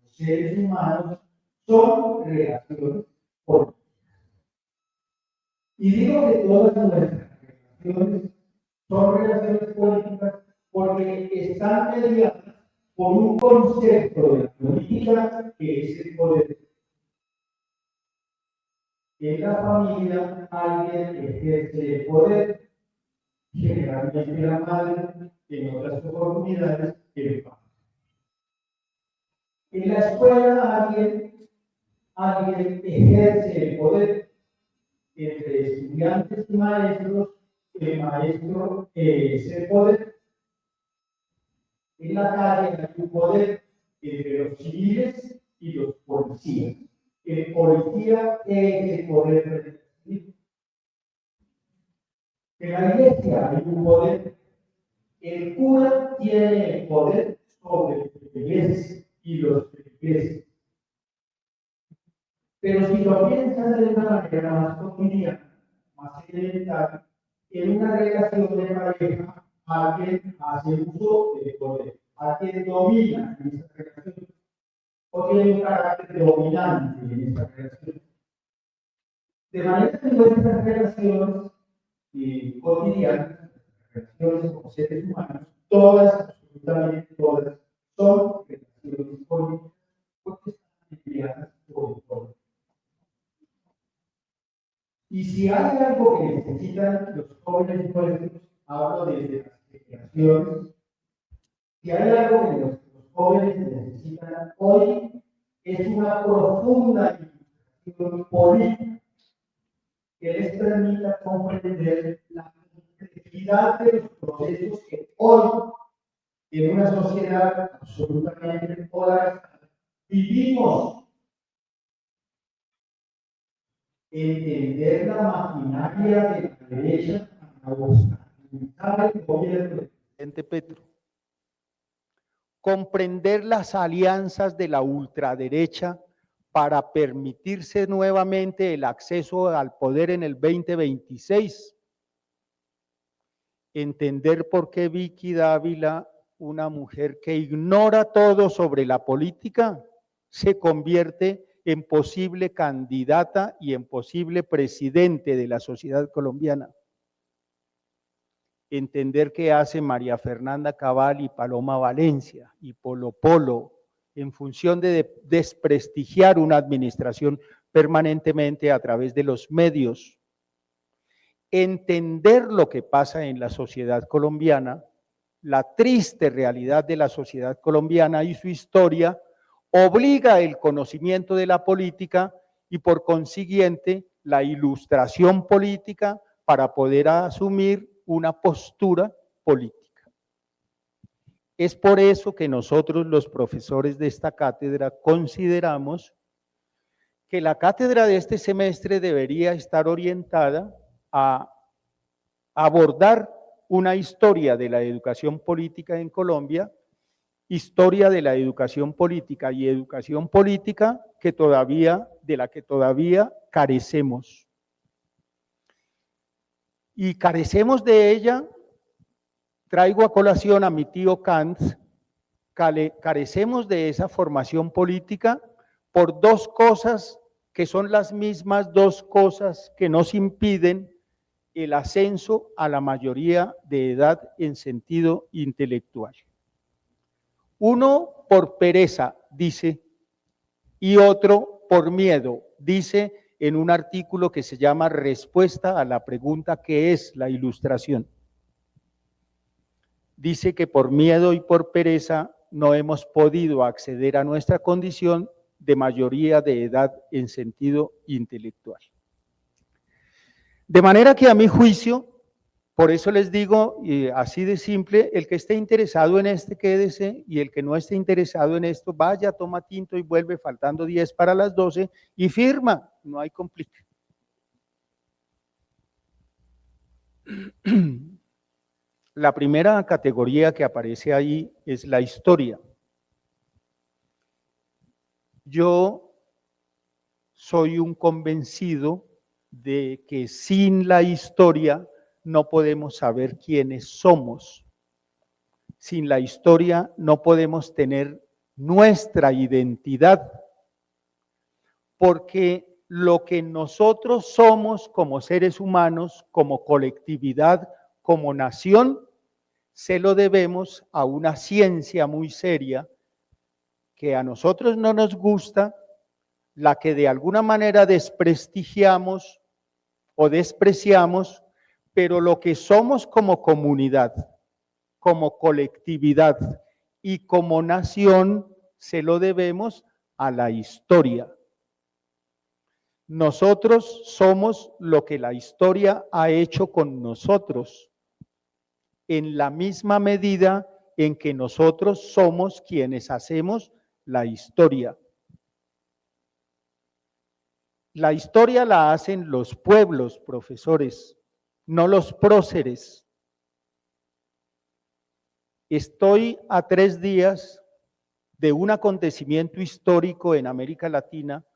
los seres humanos son relaciones políticas. Y digo que todas nuestras relaciones son relaciones políticas porque están mediadas por un concepto de la política que es el poder. En la familia alguien ejerce el poder, generalmente la madre, en otras oportunidades el padre. En la escuela alguien ejerce el poder entre estudiantes y maestros, el maestro es el poder. En la calle hay un poder entre los civiles y los policías. El policía es el poder civil. En la iglesia hay un poder. El cura tiene el poder sobre los feligreses y los feligreses. Pero si lo piensas de una manera más cotidiana, más elemental, en una relación de pareja, alguien hace uso del poder, alguien domina en esa relación, o tiene un carácter dominante en esa relación. De manera que nuestras relaciones cotidianas, relaciones con seres humanos, todas, absolutamente todas, son relaciones políticas porque están mediadas por el poder. Y si hay algo que necesitan los jóvenes nuestros, hablo desde las generaciones, si hay algo que nuestros jóvenes necesitan hoy, es una profunda ilustración política que les permita comprender la complejidad de los procesos que hoy, en una sociedad absolutamente polarizada, vivimos. Entender la maquinaria de la derecha para obstaculizar el gobierno del presidente Petro. Comprender las alianzas de la ultraderecha para permitirse nuevamente el acceso al poder en el 2026. Entender por qué Vicky Dávila, una mujer que ignora todo sobre la política, se convierte en posible candidata y en posible presidente de la sociedad colombiana. Entender qué hace María Fernanda Cabal y Paloma Valencia y Polo Polo en función de desprestigiar una administración permanentemente a través de los medios. Entender lo que pasa en la sociedad colombiana, la triste realidad de la sociedad colombiana y su historia, obliga el conocimiento de la política y por consiguiente la ilustración política para poder asumir una postura política. Es por eso que nosotros los profesores de esta cátedra consideramos que la cátedra de este semestre debería estar orientada a abordar una historia de la educación política en Colombia, historia de la educación política y educación política de la que todavía carecemos. Y carecemos de ella, traigo a colación a mi tío Kant, carecemos de esa formación política por dos cosas que son las mismas dos cosas que nos impiden el ascenso a la mayoría de edad en sentido intelectual. Uno por pereza, dice, y otro por miedo, dice en un artículo que se llama Respuesta a la pregunta ¿qué es la ilustración? Dice que por miedo y por pereza no hemos podido acceder a nuestra condición de mayoría de edad en sentido intelectual. De manera que a mi juicio, por eso les digo, así de simple, el que esté interesado en este, quédese, y el que no esté interesado en esto, vaya, toma tinto y vuelve faltando 10 para las 12 y firma, no hay complique. La primera categoría que aparece ahí es la historia. Yo soy un convencido de que sin la historia no podemos saber quiénes somos. Sin la historia no podemos tener nuestra identidad, porque lo que nosotros somos como seres humanos, como colectividad, como nación, se lo debemos a una ciencia muy seria que a nosotros no nos gusta, la que de alguna manera desprestigiamos o despreciamos, pero lo que somos como comunidad, como colectividad y como nación, se lo debemos a la historia. Nosotros somos lo que la historia ha hecho con nosotros, en la misma medida en que nosotros somos quienes hacemos la historia. La historia la hacen los pueblos, profesores, no los próceres. Estoy a 3 días de un acontecimiento histórico en América Latina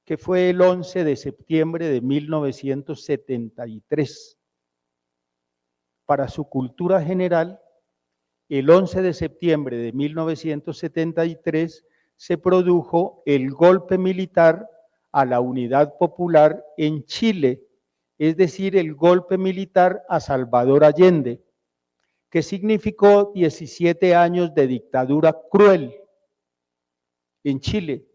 que fue el 11 de septiembre de 1973. Para su cultura general, el 11 de septiembre de 1973 se produjo el golpe militar a la Unidad Popular en Chile, es decir, el golpe militar a Salvador Allende, que significó 17 años de dictadura cruel en Chile,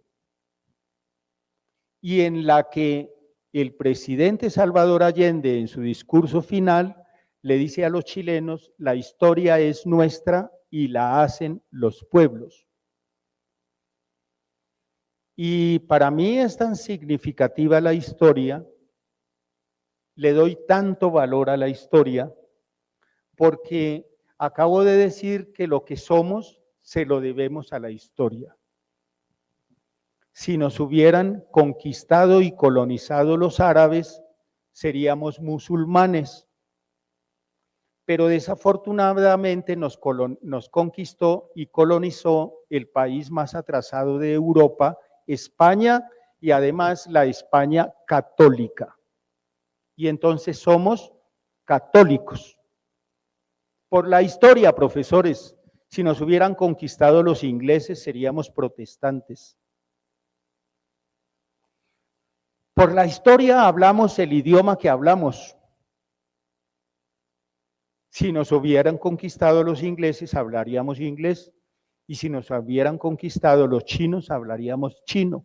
y en la que el presidente Salvador Allende, en su discurso final, le dice a los chilenos: la historia es nuestra y la hacen los pueblos. Y para mí es tan significativa la historia, le doy tanto valor a la historia, porque acabo de decir que lo que somos se lo debemos a la historia. Si nos hubieran conquistado y colonizado los árabes, seríamos musulmanes. Pero desafortunadamente nos conquistó y colonizó el país más atrasado de Europa, España, y además la España católica. Y entonces somos católicos. Por la historia, profesores, si nos hubieran conquistado los ingleses, seríamos protestantes. Por la historia hablamos el idioma que hablamos. Si nos hubieran conquistado los ingleses, hablaríamos inglés. Y si nos hubieran conquistado los chinos, hablaríamos chino.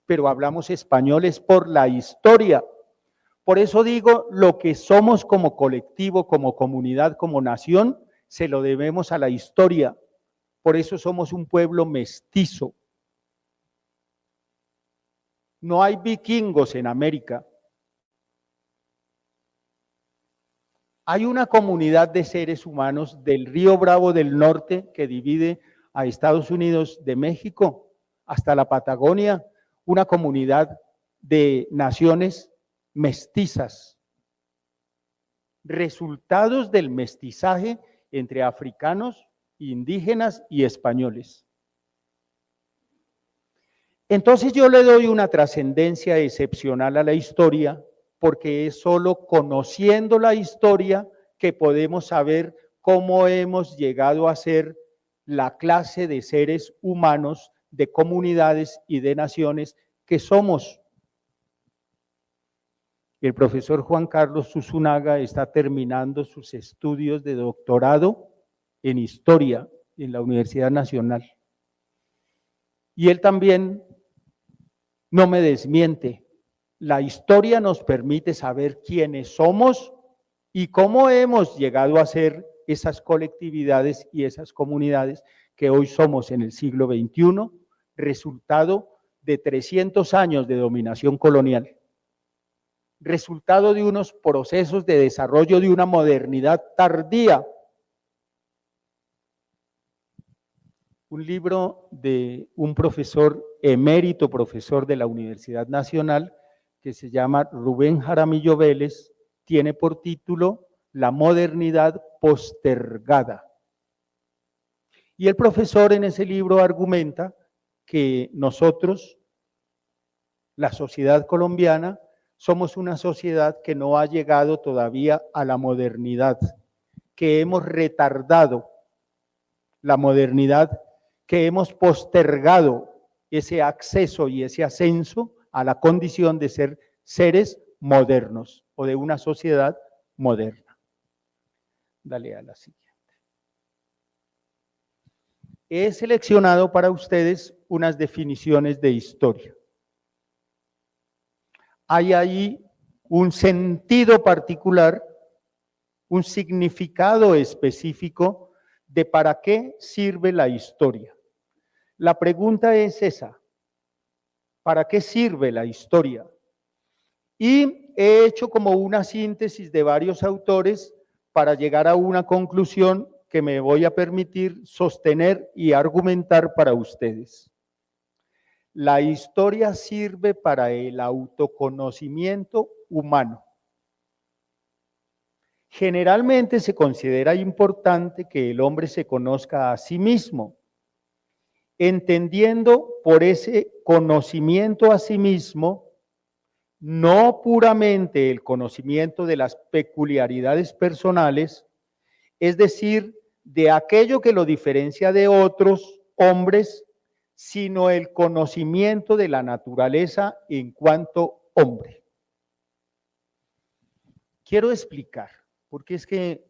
Pero hablamos españoles por la historia. Por eso digo, lo que somos como colectivo, como comunidad, como nación, se lo debemos a la historia. Por eso somos un pueblo mestizo. No hay vikingos en América. Hay una comunidad de seres humanos del Río Bravo del Norte que divide a Estados Unidos de México hasta la Patagonia, una comunidad de naciones mestizas, resultados del mestizaje entre africanos, indígenas y españoles. Entonces yo le doy una trascendencia excepcional a la historia, porque es solo conociendo la historia que podemos saber cómo hemos llegado a ser la clase de seres humanos, de comunidades y de naciones que somos. El profesor Juan Carlos Zunzunagua está terminando sus estudios de doctorado en historia en la Universidad Nacional. Y él también no me desmiente. La historia nos permite saber quiénes somos y cómo hemos llegado a ser esas colectividades y esas comunidades que hoy somos en el siglo XXI, resultado de 300 años de dominación colonial, resultado de unos procesos de desarrollo de una modernidad tardía. Un libro de un profesor, emérito profesor de la Universidad Nacional, que se llama Rubén Jaramillo Vélez, tiene por título La modernidad postergada. Y el profesor en ese libro argumenta que nosotros, la sociedad colombiana, somos una sociedad que no ha llegado todavía a la modernidad, que hemos retardado la modernidad que hemos postergado ese acceso y ese ascenso a la condición de ser seres modernos o de una sociedad moderna. Dale a la siguiente. He seleccionado para ustedes unas definiciones de historia. Hay ahí un sentido particular, un significado específico de para qué sirve la historia. La pregunta es esa: ¿para qué sirve la historia? Y he hecho como una síntesis de varios autores para llegar a una conclusión que me voy a permitir sostener y argumentar para ustedes. La historia sirve para el autoconocimiento humano. Generalmente se considera importante que el hombre se conozca a sí mismo, entendiendo por ese conocimiento a sí mismo no puramente el conocimiento de las peculiaridades personales, es decir, de aquello que lo diferencia de otros hombres, sino el conocimiento de la naturaleza en cuanto hombre. Quiero explicar, porque es que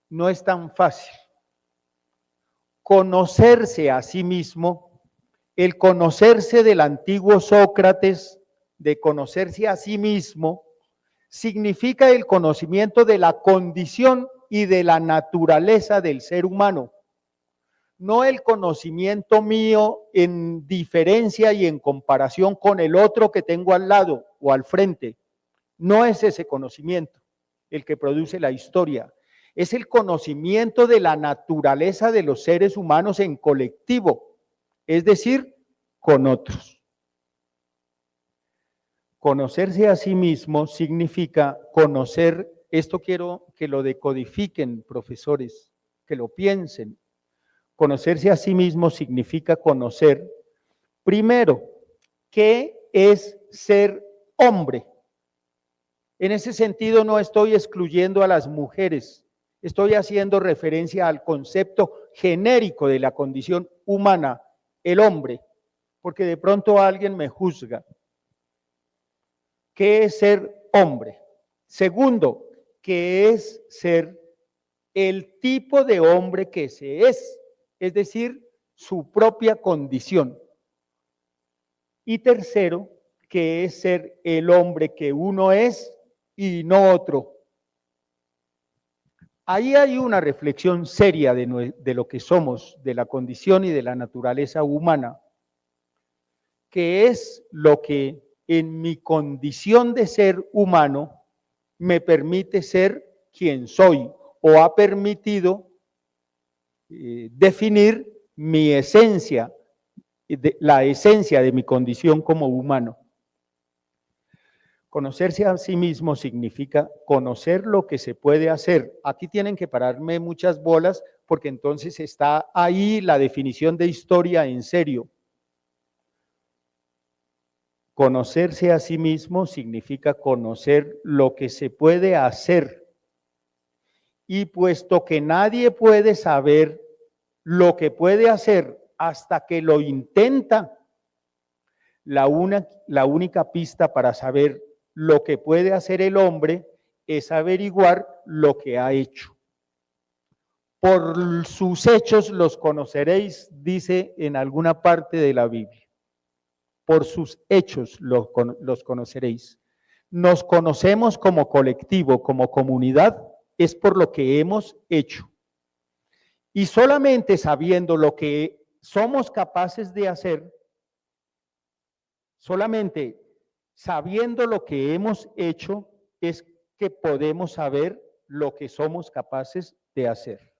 no es tan fácil. Conocerse a sí mismo, el conocerse del antiguo Sócrates, de conocerse a sí mismo, significa el conocimiento de la condición y de la naturaleza del ser humano, no el conocimiento mío en diferencia y en comparación con el otro que tengo al lado o al frente. No es ese conocimiento el que produce la historia, es el conocimiento de la naturaleza de los seres humanos en colectivo, es decir, con otros. Conocerse a sí mismo significa conocer, esto quiero que lo decodifiquen, profesores, que lo piensen. Conocerse a sí mismo significa conocer, primero, qué es ser hombre. En ese sentido no estoy excluyendo a las mujeres, estoy haciendo referencia al concepto genérico de la condición humana, el hombre, porque de pronto alguien me juzga. ¿Qué es ser hombre? Segundo, ¿qué es ser el tipo de hombre que se es decir, su propia condición? Y tercero, ¿qué es ser el hombre que uno es y no otro? Ahí hay una reflexión seria de lo que somos, de la condición y de la naturaleza humana, que es lo que en mi condición de ser humano me permite ser quien soy o ha permitido definir mi esencia, la esencia de mi condición como humano. Conocerse a sí mismo significa conocer lo que se puede hacer. Aquí tienen que pararme muchas bolas porque entonces está ahí la definición de historia en serio. Conocerse a sí mismo significa conocer lo que se puede hacer. Y puesto que nadie puede saber lo que puede hacer hasta que lo intenta, la única pista para saber lo que puede hacer el hombre es averiguar lo que ha hecho. Por sus hechos los conoceréis, dice en alguna parte de la Biblia. Por sus hechos los conoceréis. Nos conocemos como colectivo, como comunidad, es por lo que hemos hecho. Y solamente sabiendo lo que somos capaces de hacer, solamente sabiendo lo que hemos hecho, es que podemos saber lo que somos capaces de hacer.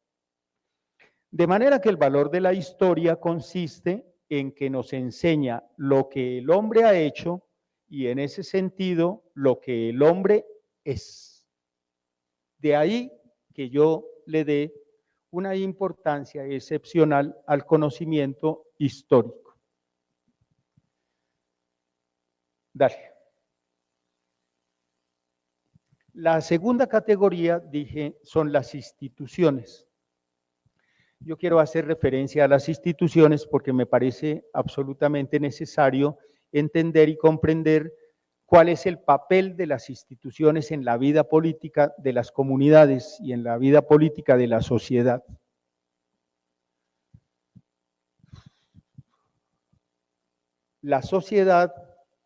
De manera que el valor de la historia consiste en que nos enseña lo que el hombre ha hecho y en ese sentido lo que el hombre es. De ahí que yo le dé una importancia excepcional al conocimiento histórico. Dale. La segunda categoría, dije, son las instituciones. yo quiero hacer referencia a las instituciones porque me parece absolutamente necesario entender y comprender cuál es el papel de las instituciones en la vida política de las comunidades y en la vida política de la sociedad. La sociedad,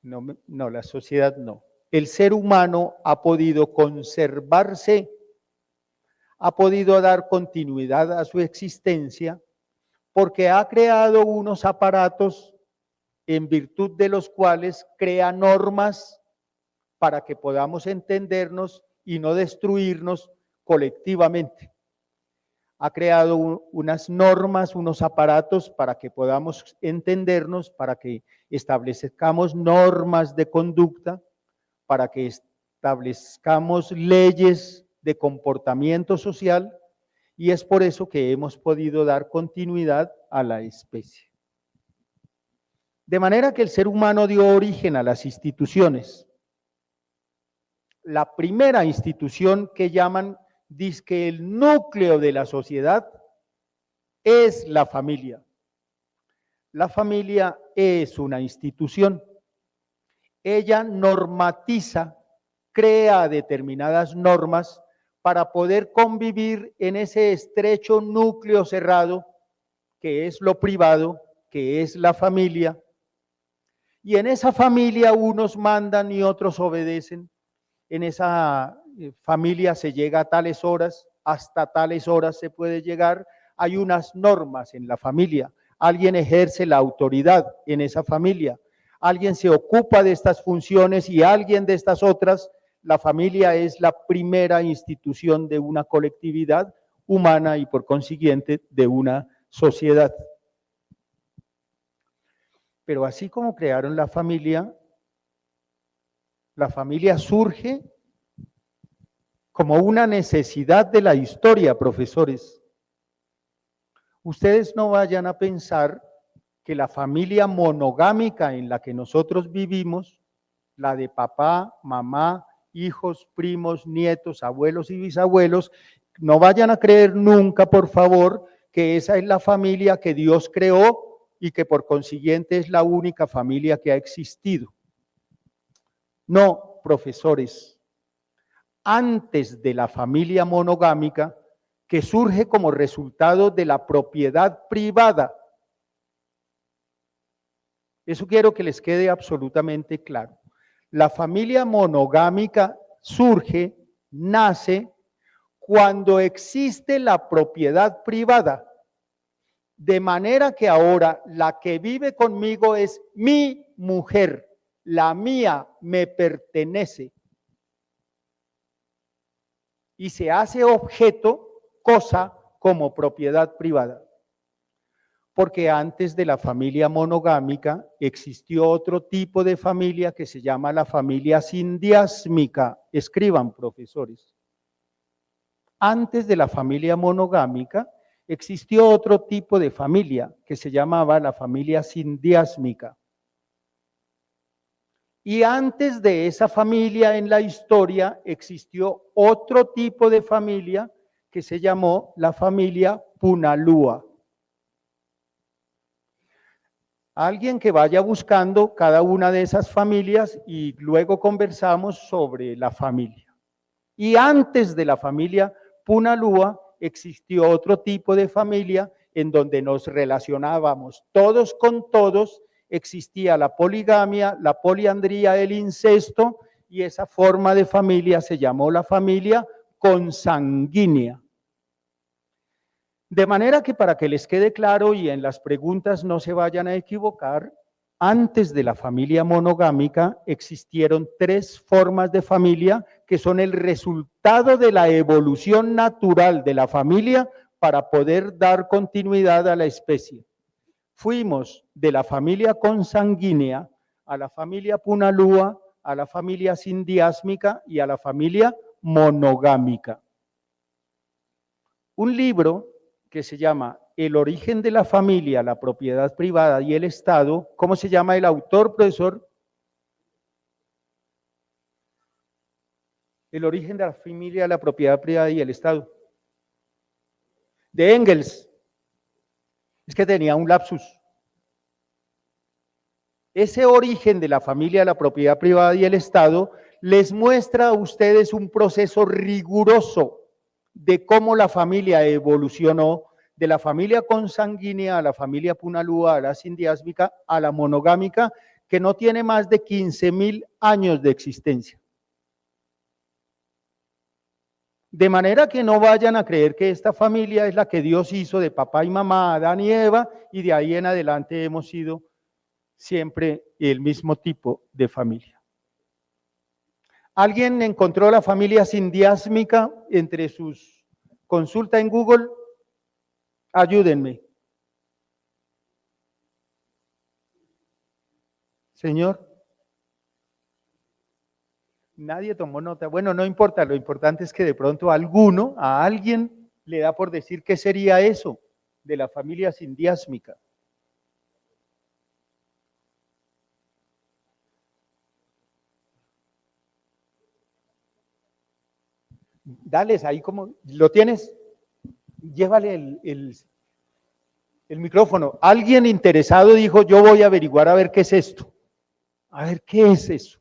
la sociedad no. El ser humano ha podido conservarse, ha podido dar continuidad a su existencia porque ha creado unos aparatos en virtud de los cuales crea normas para que podamos entendernos y no destruirnos colectivamente. Ha creado unas normas, unos aparatos para que podamos entendernos, para que establezcamos normas de conducta, para que establezcamos leyes de comportamiento social, y es por eso que hemos podido dar continuidad a la especie. De manera que el ser humano dio origen a las instituciones. La primera institución que llaman dizque el núcleo de la sociedad es la familia. La familia es una institución. Ella normatiza, crea determinadas normas para poder convivir en ese estrecho núcleo cerrado que es lo privado, que es la familia. Y en esa familia unos mandan y otros obedecen. En esa familia se llega a tales horas, hasta tales horas se puede llegar. Hay unas normas en la familia. Alguien ejerce la autoridad en esa familia. Alguien se ocupa de estas funciones y alguien de estas otras. La familia es la primera institución de una colectividad humana y por consiguiente de una sociedad. Pero así como crearon la familia surge como una necesidad de la historia, profesores. Ustedes no vayan a pensar que la familia monogámica en la que nosotros vivimos, la de papá, mamá, hijos, primos, nietos, abuelos y bisabuelos, no vayan a creer nunca, por favor, que esa es la familia que Dios creó y que por consiguiente es la única familia que ha existido. No, profesores, antes de la familia monogámica, que surge como resultado de la propiedad privada. Eso quiero que les quede absolutamente claro. La familia monogámica surge, nace, cuando existe la propiedad privada. De manera que ahora la que vive conmigo es mi mujer, la mía me pertenece. Y se hace objeto, cosa, como propiedad privada. Porque antes de la familia monogámica existió otro tipo de familia que se llama la familia sindiásmica. Escriban, profesores. Antes de la familia monogámica existió otro tipo de familia que se llamaba la familia sindiásmica. Y antes de esa familia en la historia existió otro tipo de familia que se llamó la familia Punalúa. Alguien que vaya buscando cada una de esas familias y luego conversamos sobre la familia. Y antes de la familia Punalúa existió otro tipo de familia en donde nos relacionábamos todos con todos. Existía la poligamia, la poliandría, el incesto, y esa forma de familia se llamó la familia consanguínea. De manera que para que les quede claro y en las preguntas no se vayan a equivocar, antes de la familia monogámica existieron tres formas de familia que son el resultado de la evolución natural de la familia para poder dar continuidad a la especie. Fuimos de la familia consanguínea a la familia punalúa, a la familia sindiásmica y a la familia monogámica. Un libro que se llama El origen de la familia, la propiedad privada y el Estado. ¿Cómo se llama el autor, profesor? El origen de la familia, la propiedad privada y el Estado. De Engels. Es que tenía un lapsus. Ese origen de la familia, la propiedad privada y el Estado les muestra a ustedes un proceso riguroso de cómo la familia evolucionó de la familia consanguínea a la familia punalúa, a la sindiásmica, a la monogámica, que no tiene más de 15.000 años de existencia. De manera que no vayan a creer que esta familia es la que Dios hizo de papá y mamá, Adán y Eva, y de ahí en adelante hemos sido siempre el mismo tipo de familia. ¿Alguien encontró la familia sindiásmica entre sus consultas en Google? Ayúdenme. Señor. Nadie tomó nota. Bueno, no importa, lo importante es que de pronto a alguien le da por decir qué sería eso de la familia sindiásmica. Dales ahí como, ¿lo tienes? Llévale el micrófono. Alguien interesado dijo, yo voy a averiguar a ver qué es esto. A ver, ¿qué es eso?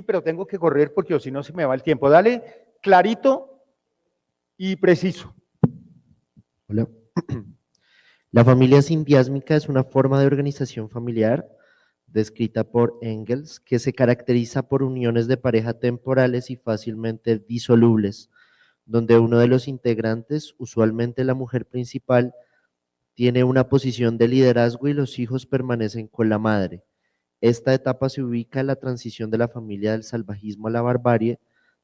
Pero tengo que correr porque si no se me va el tiempo. Dale clarito y preciso. Hola. La familia sindiásmica es una forma de organización familiar descrita por Engels que se caracteriza por uniones de pareja temporales y fácilmente disolubles, donde uno de los integrantes, usualmente la mujer principal, tiene una posición de liderazgo y los hijos permanecen con la madre. Esta etapa se ubica en la transición de la familia del salvajismo a la barbarie,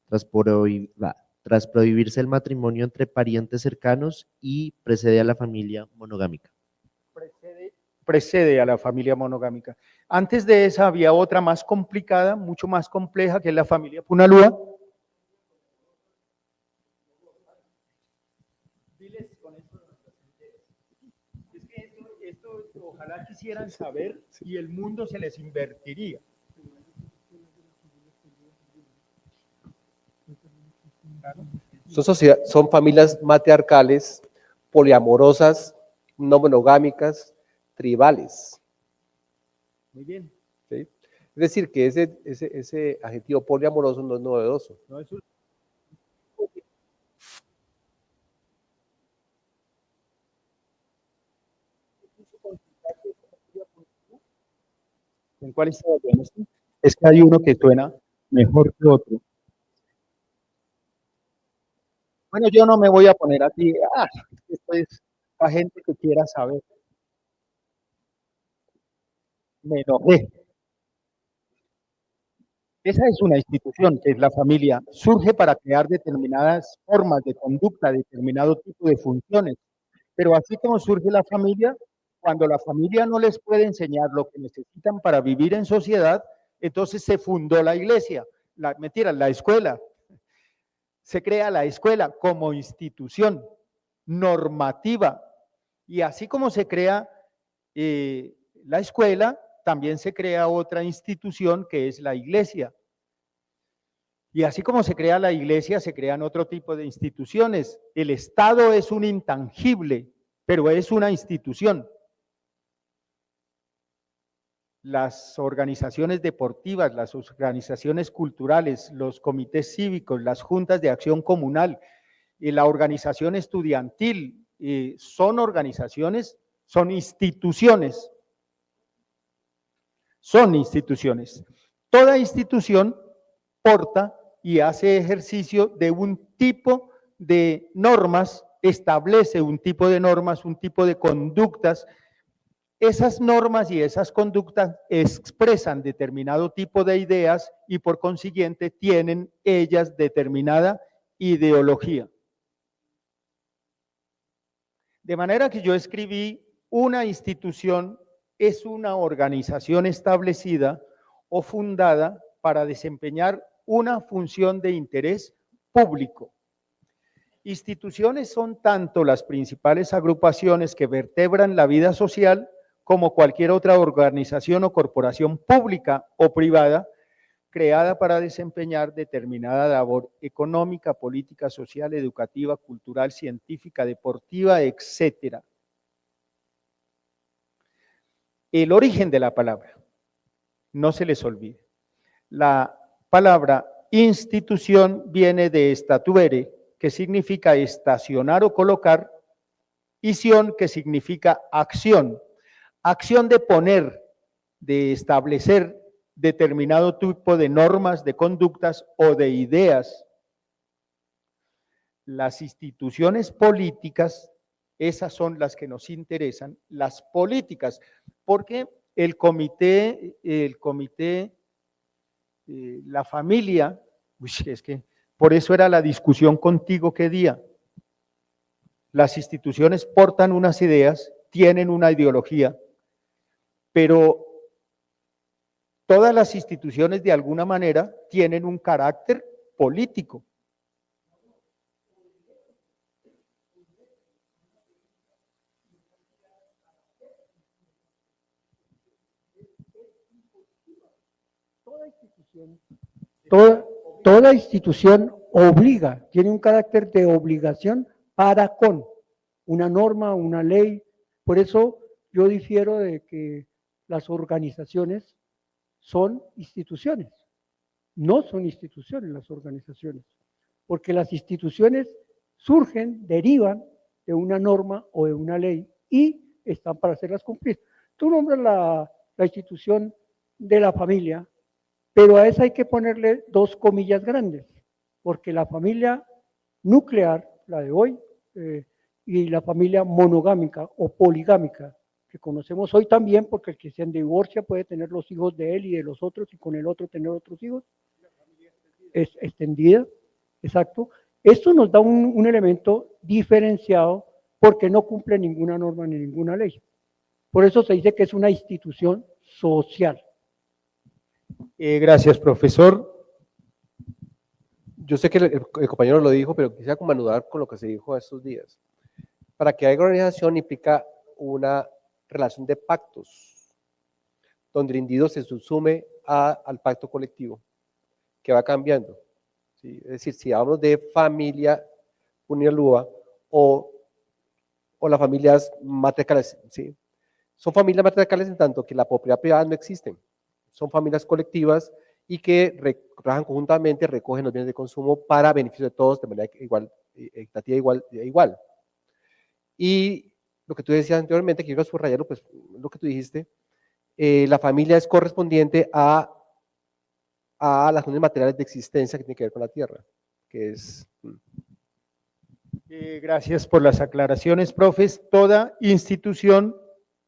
tras prohibirse el matrimonio entre parientes cercanos y precede a la familia monogámica. Precede a la familia monogámica. Antes de esa había otra más complicada, mucho más compleja, que es la familia punalúa. Es que esto ojalá quisieran saber y el mundo se les invertiría. Son familias matriarcales, poliamorosas, no monogámicas, tribales. Muy bien. ¿Sí? Es decir, que ese adjetivo poliamoroso no es novedoso. No es un... ¿En cuál está? Es que hay uno que suena mejor que otro. Bueno, yo no me voy a poner así, esto es para gente que quiera saber. Me enojé. Esa es una institución, que es la familia. Surge para crear determinadas formas de conducta, determinado tipo de funciones. Pero así como surge la familia, cuando la familia no les puede enseñar lo que necesitan para vivir en sociedad, entonces se fundó la iglesia, la escuela. Se crea la escuela como institución normativa. Y así como se crea la escuela, también se crea otra institución que es la iglesia. Y así como se crea la iglesia, se crean otro tipo de instituciones. El Estado es un intangible, pero es una institución. Las organizaciones deportivas, las organizaciones culturales, los comités cívicos, las juntas de acción comunal y la organización estudiantil son organizaciones, son instituciones. Son instituciones. Toda institución porta y hace ejercicio de un tipo de normas, establece un tipo de normas, un tipo de conductas. Esas normas y esas conductas expresan determinado tipo de ideas y por consiguiente tienen ellas determinada ideología. De manera que yo escribí, una institución es una organización establecida o fundada para desempeñar una función de interés público. Instituciones son tanto las principales agrupaciones que vertebran la vida social como cualquier otra organización o corporación pública o privada creada para desempeñar determinada labor económica, política, social, educativa, cultural, científica, deportiva, etcétera. El origen de la palabra, no se les olvide. La palabra institución viene de statuere, que significa estacionar o colocar, y sion, que significa acción. Acción de poner, de establecer determinado tipo de normas, de conductas o de ideas. Las instituciones políticas, esas son las que nos interesan, las políticas, porque el comité, la familia, es que por eso era la discusión contigo qué día. Las instituciones portan unas ideas, tienen una ideología, pero todas las instituciones de alguna manera tienen un carácter político. Toda institución obliga, tiene un carácter de obligación para con una norma, una ley. Por eso yo difiero de que las organizaciones son instituciones. No son instituciones las organizaciones, porque las instituciones surgen, derivan de una norma o de una ley y están para hacerlas cumplir. Tú nombras la institución de la familia, pero a esa hay que ponerle dos comillas grandes, porque la familia nuclear, la de hoy, y la familia monogámica o poligámica, que conocemos hoy también, porque el que se divorcia puede tener los hijos de él y de los otros, y con el otro tener otros hijos, es extendida, exacto. Esto nos da un elemento diferenciado porque no cumple ninguna norma ni ninguna ley. Por eso se dice que es una institución social. Gracias, profesor. Yo sé que el compañero lo dijo, pero quisiera conanudar con lo que se dijo estos días. Para que haya organización implica una relación de pactos, donde el individuo se subsume al pacto colectivo, que va cambiando. ¿Sí? Es decir, si hablamos de familia unilúa o las familias matriarcales, ¿sí? Son familias matriarcales en tanto que la propiedad privada no existen. Son familias colectivas y que trabajan conjuntamente, recogen los bienes de consumo para beneficio de todos de manera igual, equitativa, igual. Y lo que tú decías anteriormente, que quiero subrayarlo, pues lo que tú dijiste, la familia es correspondiente a las condiciones materiales de existencia que tiene que ver con la tierra, que es... Gracias por las aclaraciones, profes. Toda institución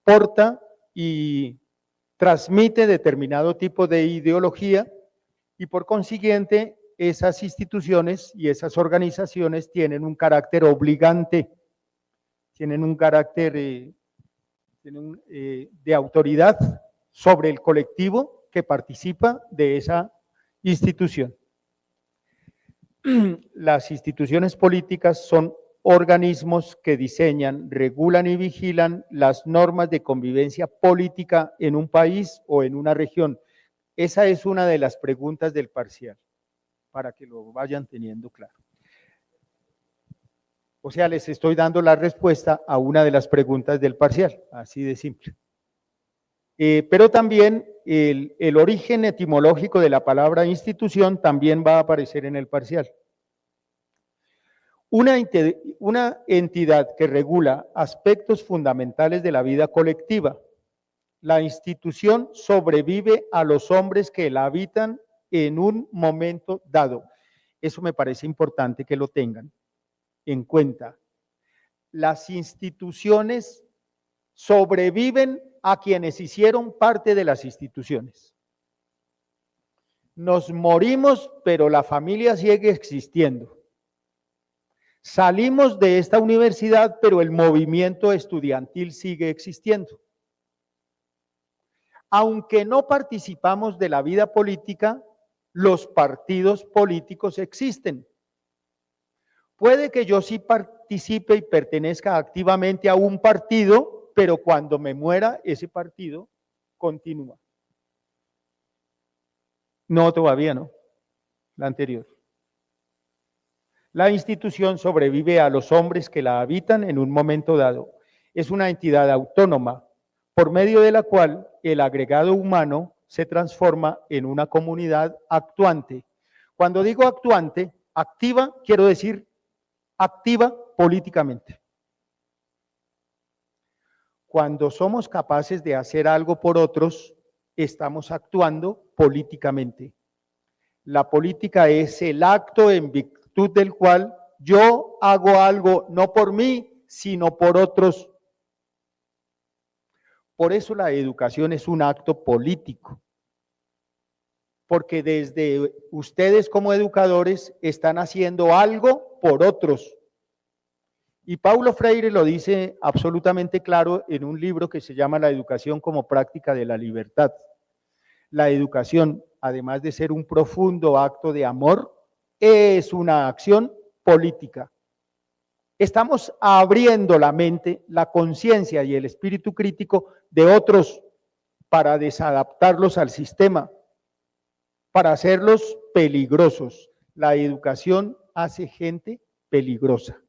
porta y transmite determinado tipo de ideología y por consiguiente esas instituciones y esas organizaciones tienen un carácter obligante, tienen un carácter de autoridad sobre el colectivo que participa de esa institución. Las instituciones políticas son organismos que diseñan, regulan y vigilan las normas de convivencia política en un país o en una región. Esa es una de las preguntas del parcial, para que lo vayan teniendo claro. O sea, les estoy dando la respuesta a una de las preguntas del parcial, así de simple. Pero también el origen etimológico de la palabra institución también va a aparecer en el parcial. Una entidad que regula aspectos fundamentales de la vida colectiva. La institución sobrevive a los hombres que la habitan en un momento dado. Eso me parece importante que lo tengan en cuenta. Las instituciones sobreviven a quienes hicieron parte de las instituciones. Nos morimos, pero la familia sigue existiendo. Salimos de esta universidad, pero el movimiento estudiantil sigue existiendo. Aunque no participamos de la vida política, los partidos políticos existen. Puede que yo sí participe y pertenezca activamente a un partido, pero cuando me muera, ese partido continúa. No, todavía no. La anterior. La institución sobrevive a los hombres que la habitan en un momento dado. Es una entidad autónoma, por medio de la cual el agregado humano se transforma en una comunidad actuante. Cuando digo actuante, activa, quiero decir activa políticamente. Cuando somos capaces de hacer algo por otros, estamos actuando políticamente. La política es el acto en virtud del cual yo hago algo no por mí, sino por otros. Por eso la educación es un acto político, porque desde ustedes como educadores están haciendo algo por otros. Y Paulo Freire lo dice absolutamente claro en un libro que se llama La educación como práctica de la libertad. La educación, además de ser un profundo acto de amor, es una acción política. Estamos abriendo la mente, la conciencia y el espíritu crítico de otros para desadaptarlos al sistema, para hacerlos peligrosos. La educación hace gente peligrosa,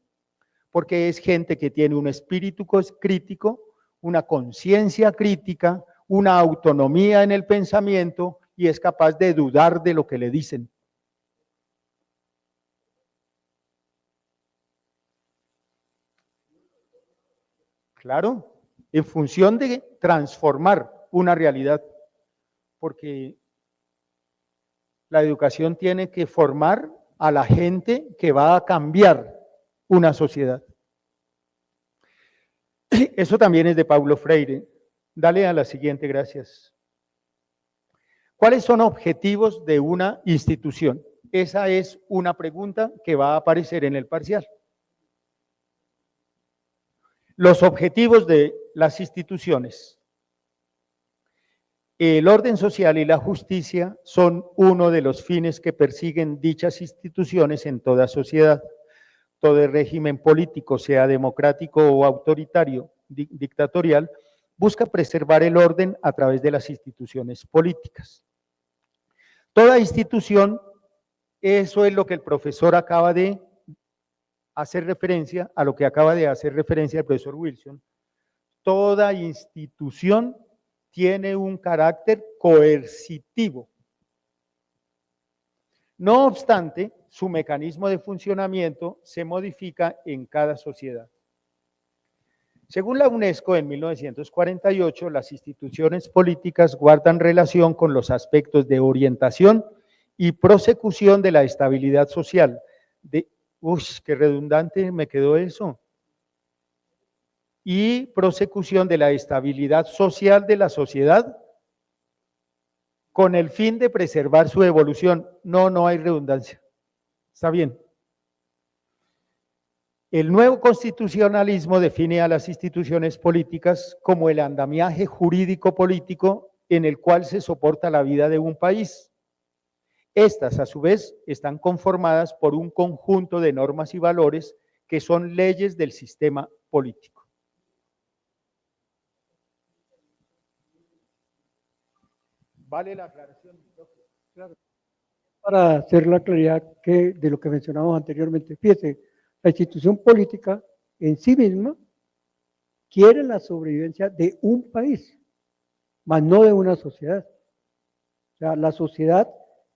porque es gente que tiene un espíritu crítico, una conciencia crítica, una autonomía en el pensamiento y es capaz de dudar de lo que le dicen. Claro, en función de transformar una realidad, porque la educación tiene que formar a la gente que va a cambiar una sociedad. Eso también es de Paulo Freire. Dale a la siguiente, gracias. ¿Cuáles son objetivos de una institución? Esa es una pregunta que va a aparecer en el parcial. Los objetivos de las instituciones. El orden social y la justicia son uno de los fines que persiguen dichas instituciones en toda sociedad. Todo régimen político, sea democrático o autoritario, dictatorial, busca preservar el orden a través de las instituciones políticas. Toda institución, eso es lo que el profesor acaba de hacer referencia, a lo que acaba de hacer referencia el profesor Wilson. Toda institución tiene un carácter coercitivo. No obstante, su mecanismo de funcionamiento se modifica en cada sociedad. Según la UNESCO, en 1948, las instituciones políticas guardan relación con los aspectos de orientación y prosecución de la estabilidad social. Qué redundante me quedó eso. Y prosecución de la estabilidad social de la sociedad con el fin de preservar su evolución. No hay redundancia. Está bien. El nuevo constitucionalismo define a las instituciones políticas como el andamiaje jurídico-político en el cual se soporta la vida de un país. Estas, a su vez, están conformadas por un conjunto de normas y valores que son leyes del sistema político. ¿Vale la aclaración? Claro. Para hacer la claridad de lo que mencionamos anteriormente, fíjese, la institución política en sí misma quiere la sobrevivencia de un país, mas no de una sociedad. O sea, la sociedad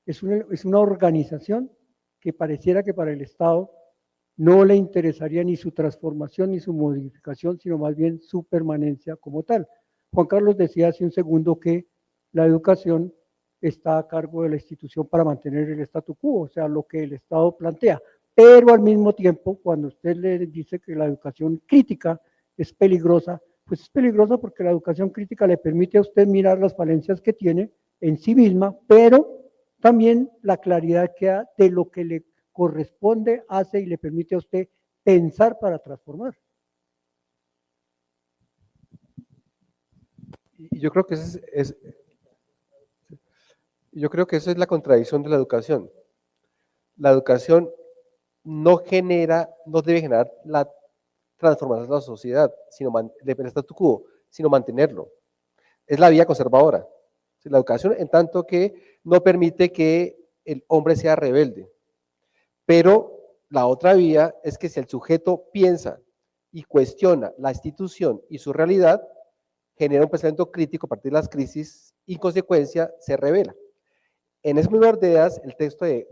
es una organización que pareciera que para el Estado no le interesaría ni su transformación ni su modificación, sino más bien su permanencia como tal. Juan Carlos decía hace un segundo que la educación está a cargo de la institución para mantener el statu quo, o sea, lo que el Estado plantea. Pero al mismo tiempo, cuando usted le dice que la educación crítica es peligrosa, pues es peligrosa porque la educación crítica le permite a usted mirar las falencias que tiene en sí misma, pero también la claridad que da de lo que le corresponde, hace y le permite a usted pensar para transformar. Y yo creo que esa es la contradicción de la educación. La educación no debe generar la transformación de la sociedad, sino del statu quo, sino mantenerlo. Es la vía conservadora. La educación en tanto que no permite que el hombre sea rebelde. Pero la otra vía es que si el sujeto piensa y cuestiona la institución y su realidad, genera un pensamiento crítico a partir de las crisis y en consecuencia se revela. En ese mismo orden de ideas, el texto de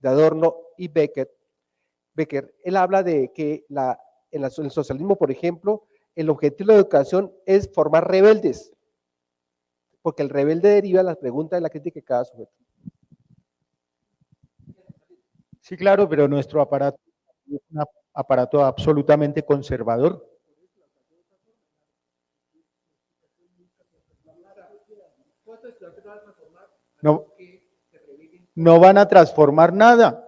Adorno y Becker, él habla de que en el socialismo, por ejemplo, el objetivo de la educación es formar rebeldes, porque el rebelde deriva de las preguntas y la crítica de cada sujeto. Sí, claro, pero nuestro aparato es un aparato absolutamente conservador. No, no van a transformar nada.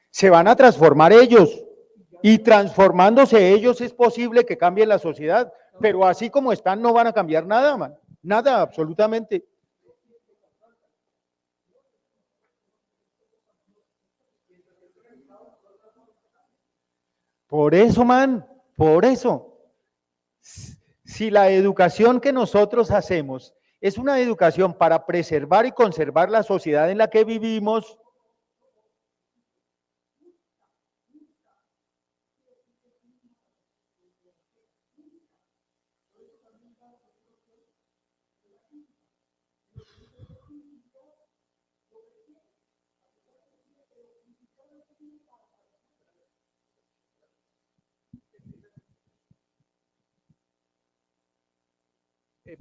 Se van a transformar ellos. Y transformándose ellos es posible que cambie la sociedad. Pero así como están no van a cambiar nada, man. Nada, absolutamente. Por eso, man, por eso. Si la educación que nosotros hacemos es una educación para preservar y conservar la sociedad en la que vivimos,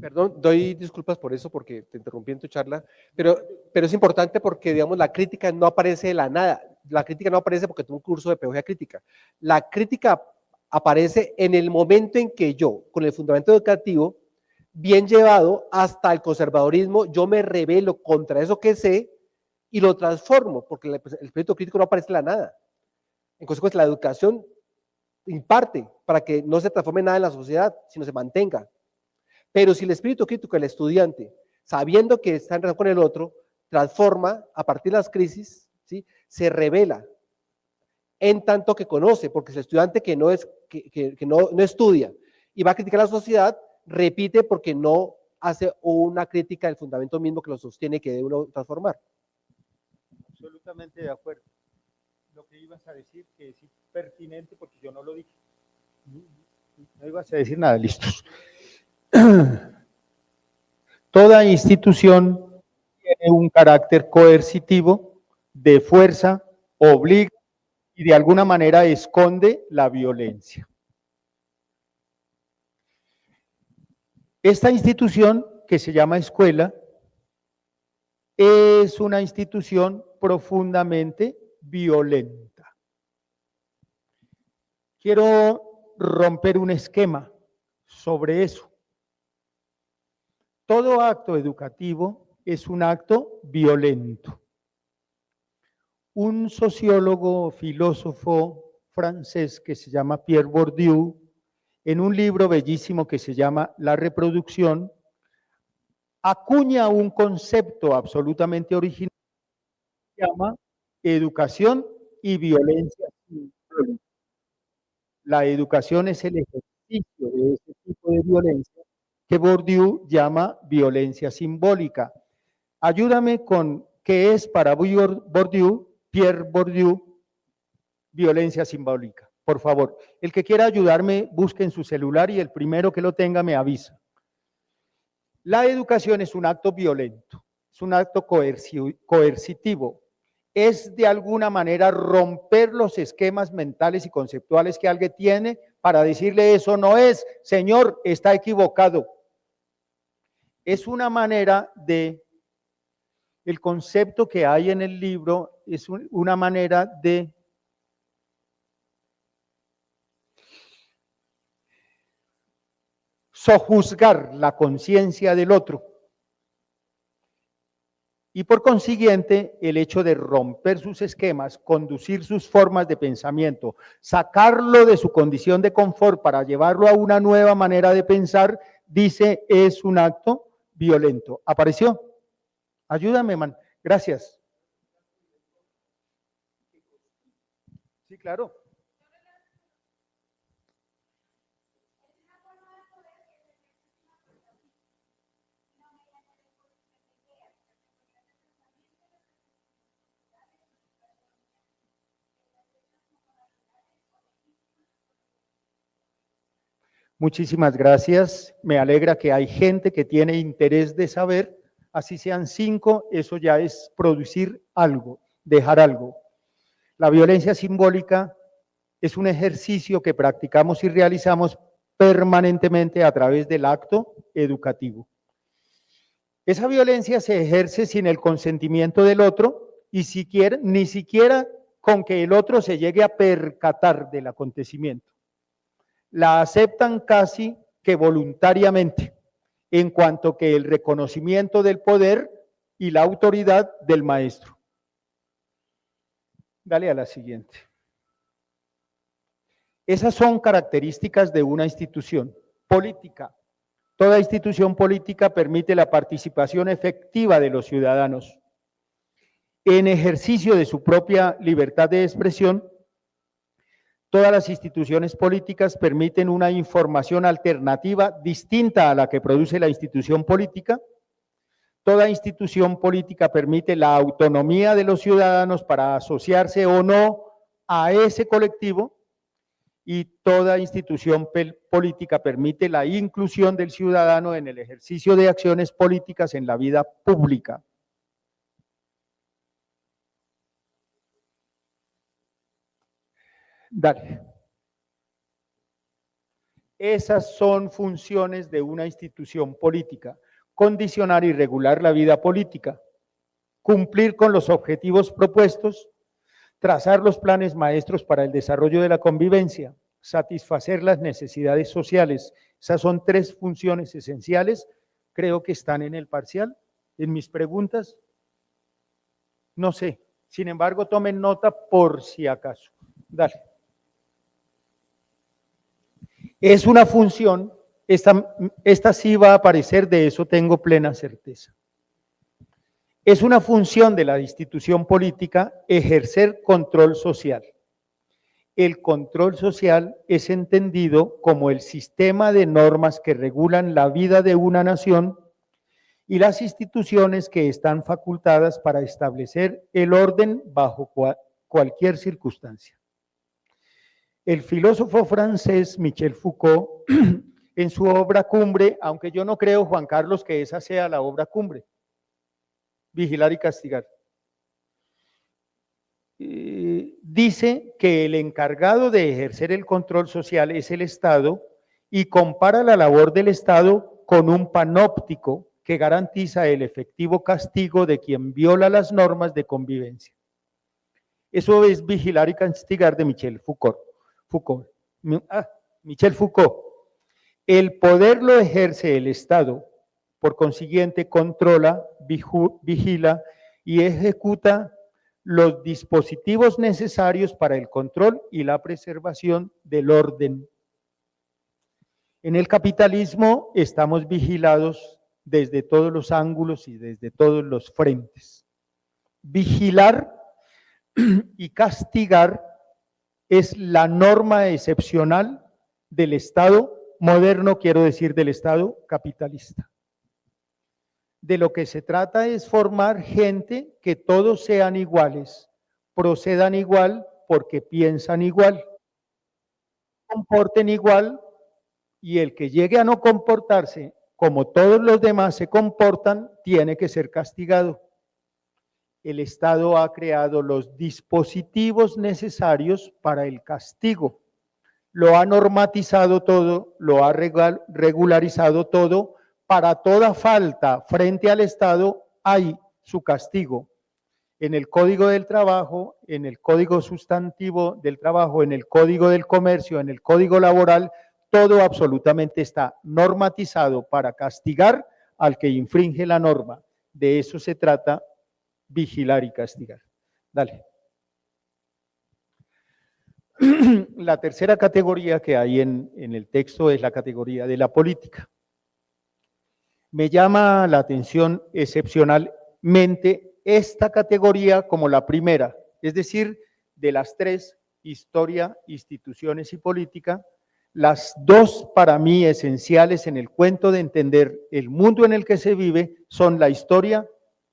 Perdón, doy disculpas por eso, porque te interrumpí en tu charla, pero es importante porque, digamos, la crítica no aparece de la nada. La crítica no aparece porque tuve un curso de pedagogía crítica. La crítica aparece en el momento en que yo, con el fundamento educativo, bien llevado hasta el conservadorismo, yo me rebelo contra eso que sé y lo transformo, porque el espíritu crítico no aparece de la nada. En consecuencia, la educación imparte para que no se transforme nada en la sociedad, sino se mantenga. Pero si el espíritu crítico del estudiante, sabiendo que está en relación con el otro, transforma a partir de las crisis, ¿sí? Se revela en tanto que conoce, porque el estudiante que no estudia y va a criticar a la sociedad, repite porque no hace una crítica del fundamento mismo que lo sostiene que debe uno transformar. absolutamente de acuerdo. Lo que ibas a decir que es pertinente porque yo no lo dije. No ibas a decir nada, listos. Toda institución tiene un carácter coercitivo, de fuerza, obliga y de alguna manera esconde la violencia. Esta institución, que se llama escuela, es una institución profundamente violenta. Quiero romper un esquema sobre eso. Todo acto educativo es un acto violento. Un sociólogo, filósofo francés que se llama Pierre Bourdieu, en un libro bellísimo que se llama La reproducción, acuña un concepto absolutamente original que se llama educación y violencia simbólica. La educación es el ejercicio de ese tipo de violencia que Bourdieu llama violencia simbólica. Ayúdame con qué es para Bourdieu, Pierre Bourdieu, violencia simbólica. Por favor, el que quiera ayudarme, busque en su celular y el primero que lo tenga me avisa. La educación es un acto violento, es un acto coercitivo, es de alguna manera romper los esquemas mentales y conceptuales que alguien tiene para decirle eso no es, señor, está equivocado. Es una manera de, el concepto que hay en el libro es una manera de sojuzgar la conciencia del otro. Y por consiguiente, el hecho de romper sus esquemas, conducir sus formas de pensamiento, sacarlo de su condición de confort para llevarlo a una nueva manera de pensar, dice, es un acto violento. ¿Apareció? Ayúdame, man. Gracias. Sí, claro. Muchísimas gracias. Me alegra que hay gente que tiene interés de saber, así sean 5, eso ya es producir algo, dejar algo. La violencia simbólica es un ejercicio que practicamos y realizamos permanentemente a través del acto educativo. Esa violencia se ejerce sin el consentimiento del otro y ni siquiera con que el otro se llegue a percatar del acontecimiento. La aceptan casi que voluntariamente, en cuanto que el reconocimiento del poder y la autoridad del maestro. Dale a la siguiente. Esas son características de una institución política. Toda institución política permite la participación efectiva de los ciudadanos en ejercicio de su propia libertad de expresión. Todas las instituciones políticas permiten una información alternativa distinta a la que produce la institución política. Toda institución política permite la autonomía de los ciudadanos para asociarse o no a ese colectivo, y toda institución política permite la inclusión del ciudadano en el ejercicio de acciones políticas en la vida pública. Dale. Esas son funciones de una institución política: condicionar y regular la vida política, cumplir con los objetivos propuestos, trazar los planes maestros para el desarrollo de la convivencia, satisfacer las necesidades sociales. Esas son 3 funciones esenciales, creo que están en el parcial, en mis preguntas, no sé, sin embargo tomen nota por si acaso. Dale. Es una función, esta sí va a aparecer, de eso tengo plena certeza. Es una función de la institución política ejercer control social. El control social es entendido como el sistema de normas que regulan la vida de una nación y las instituciones que están facultadas para establecer el orden bajo cualquier circunstancia. El filósofo francés Michel Foucault, en su obra cumbre, aunque yo no creo, Juan Carlos, que esa sea la obra cumbre, Vigilar y castigar, dice que el encargado de ejercer el control social es el Estado, y compara la labor del Estado con un panóptico que garantiza el efectivo castigo de quien viola las normas de convivencia. Eso es Vigilar y castigar de Michel Foucault. Michel Foucault. El poder lo ejerce el Estado, por consiguiente controla, vigila y ejecuta los dispositivos necesarios para el control y la preservación del orden. En el capitalismo estamos vigilados desde todos los ángulos y desde todos los frentes. Vigilar y castigar es la norma excepcional del Estado moderno, quiero decir del Estado capitalista. De lo que se trata es formar gente que todos sean iguales, procedan igual porque piensan igual, comporten igual, y el que llegue a no comportarse como todos los demás se comportan, tiene que ser castigado. El Estado ha creado los dispositivos necesarios para el castigo, lo ha normatizado todo, lo ha regularizado todo. Para toda falta frente al Estado hay su castigo. En el Código del Trabajo, en el Código Sustantivo del Trabajo, en el Código del Comercio, en el Código Laboral, todo absolutamente está normatizado para castigar al que infringe la norma. De eso se trata, vigilar y castigar. Dale. La tercera categoría que hay en el texto es la categoría de la política. Me llama la atención excepcionalmente esta categoría como la primera, es decir, de las 3, historia, instituciones y política, las 2 para mí esenciales en el cuento de entender el mundo en el que se vive son la historia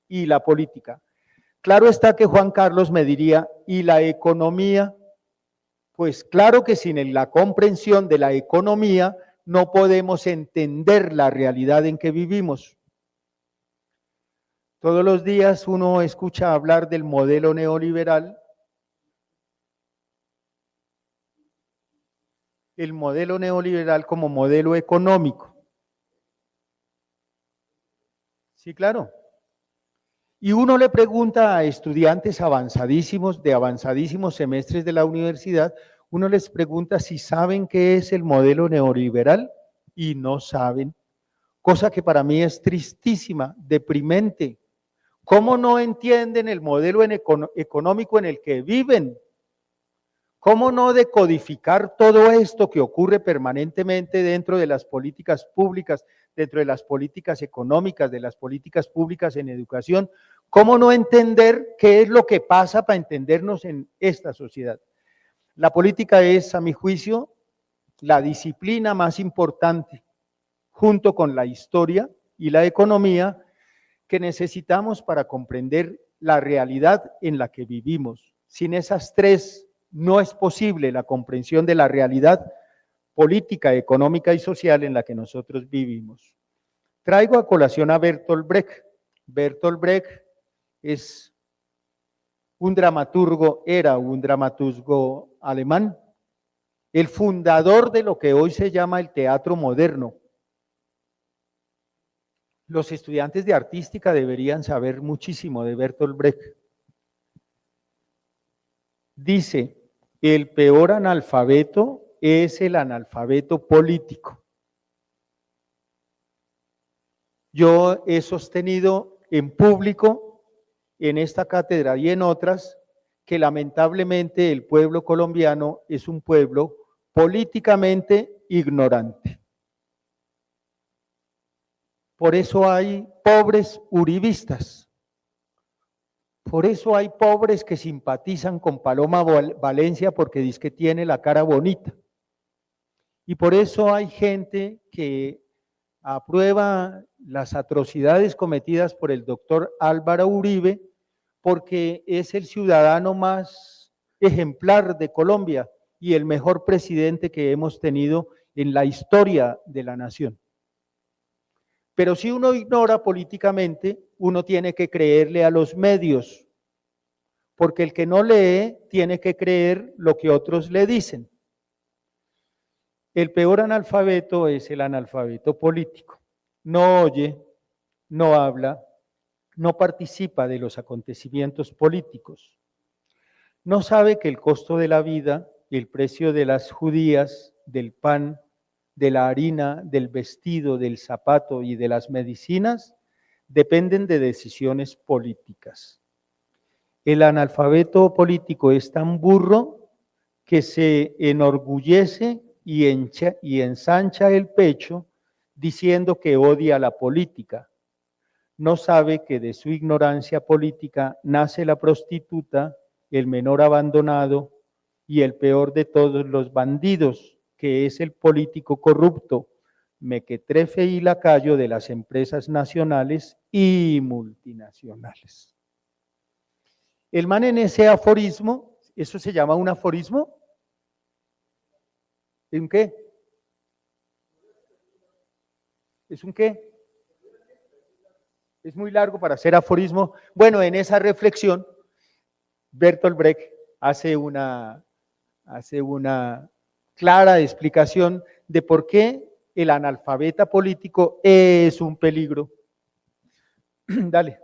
y la política. Claro está que Juan Carlos me diría, ¿y la economía? Pues claro que sin la comprensión de la economía no podemos entender la realidad en que vivimos. Todos los días uno escucha hablar del modelo neoliberal. El modelo neoliberal como modelo económico. Sí, claro. Y uno le pregunta a estudiantes avanzadísimos, de avanzadísimos semestres de la universidad, uno les pregunta si saben qué es el modelo neoliberal y no saben, cosa que para mí es tristísima, deprimente. ¿Cómo no entienden el modelo económico en el que viven? ¿Cómo no decodificar todo esto que ocurre permanentemente dentro de las políticas públicas, dentro de las políticas económicas, de las políticas públicas en educación? ¿Cómo no entender qué es lo que pasa para entendernos en esta sociedad? La política es, a mi juicio, la disciplina más importante, junto con la historia y la economía, que necesitamos para comprender la realidad en la que vivimos. Sin esas tres no es posible la comprensión de la realidad política, económica y social en la que nosotros vivimos. Traigo a colación a Bertolt Brecht. Bertolt Brecht es un dramaturgo, era un dramaturgo alemán, el fundador de lo que hoy se llama el teatro moderno. Los estudiantes de artística deberían saber muchísimo de Bertolt Brecht. Dice, el peor analfabeto es el analfabeto político. Yo he sostenido en público, en esta cátedra y en otras, que lamentablemente el pueblo colombiano es un pueblo políticamente ignorante. Por eso hay pobres uribistas. Por eso hay pobres que simpatizan con Paloma Valencia porque dice que tiene la cara bonita. Y por eso hay gente que aprueba las atrocidades cometidas por el doctor Álvaro Uribe porque es el ciudadano más ejemplar de Colombia y el mejor presidente que hemos tenido en la historia de la nación. Pero si uno ignora políticamente, uno tiene que creerle a los medios, porque el que no lee tiene que creer lo que otros le dicen. El peor analfabeto es el analfabeto político. No oye, no habla, no participa de los acontecimientos políticos. No sabe que el costo de la vida, el precio de las judías, del pan, de la harina, del vestido, del zapato y de las medicinas dependen de decisiones políticas. El analfabeto político es tan burro que se enorgullece y ensancha el pecho diciendo que odia la política. No sabe que de su ignorancia política nace la prostituta, el menor abandonado y el peor de todos los bandidos, que es el político corrupto, mequetrefe y lacayo de las empresas nacionales y multinacionales. El man en ese aforismo, ¿eso se llama un aforismo? ¿En qué? ¿Es un qué? Es muy largo para hacer aforismo. Bueno, en esa reflexión, Bertolt Brecht hace una clara explicación de por qué el analfabeta político es un peligro. Dale.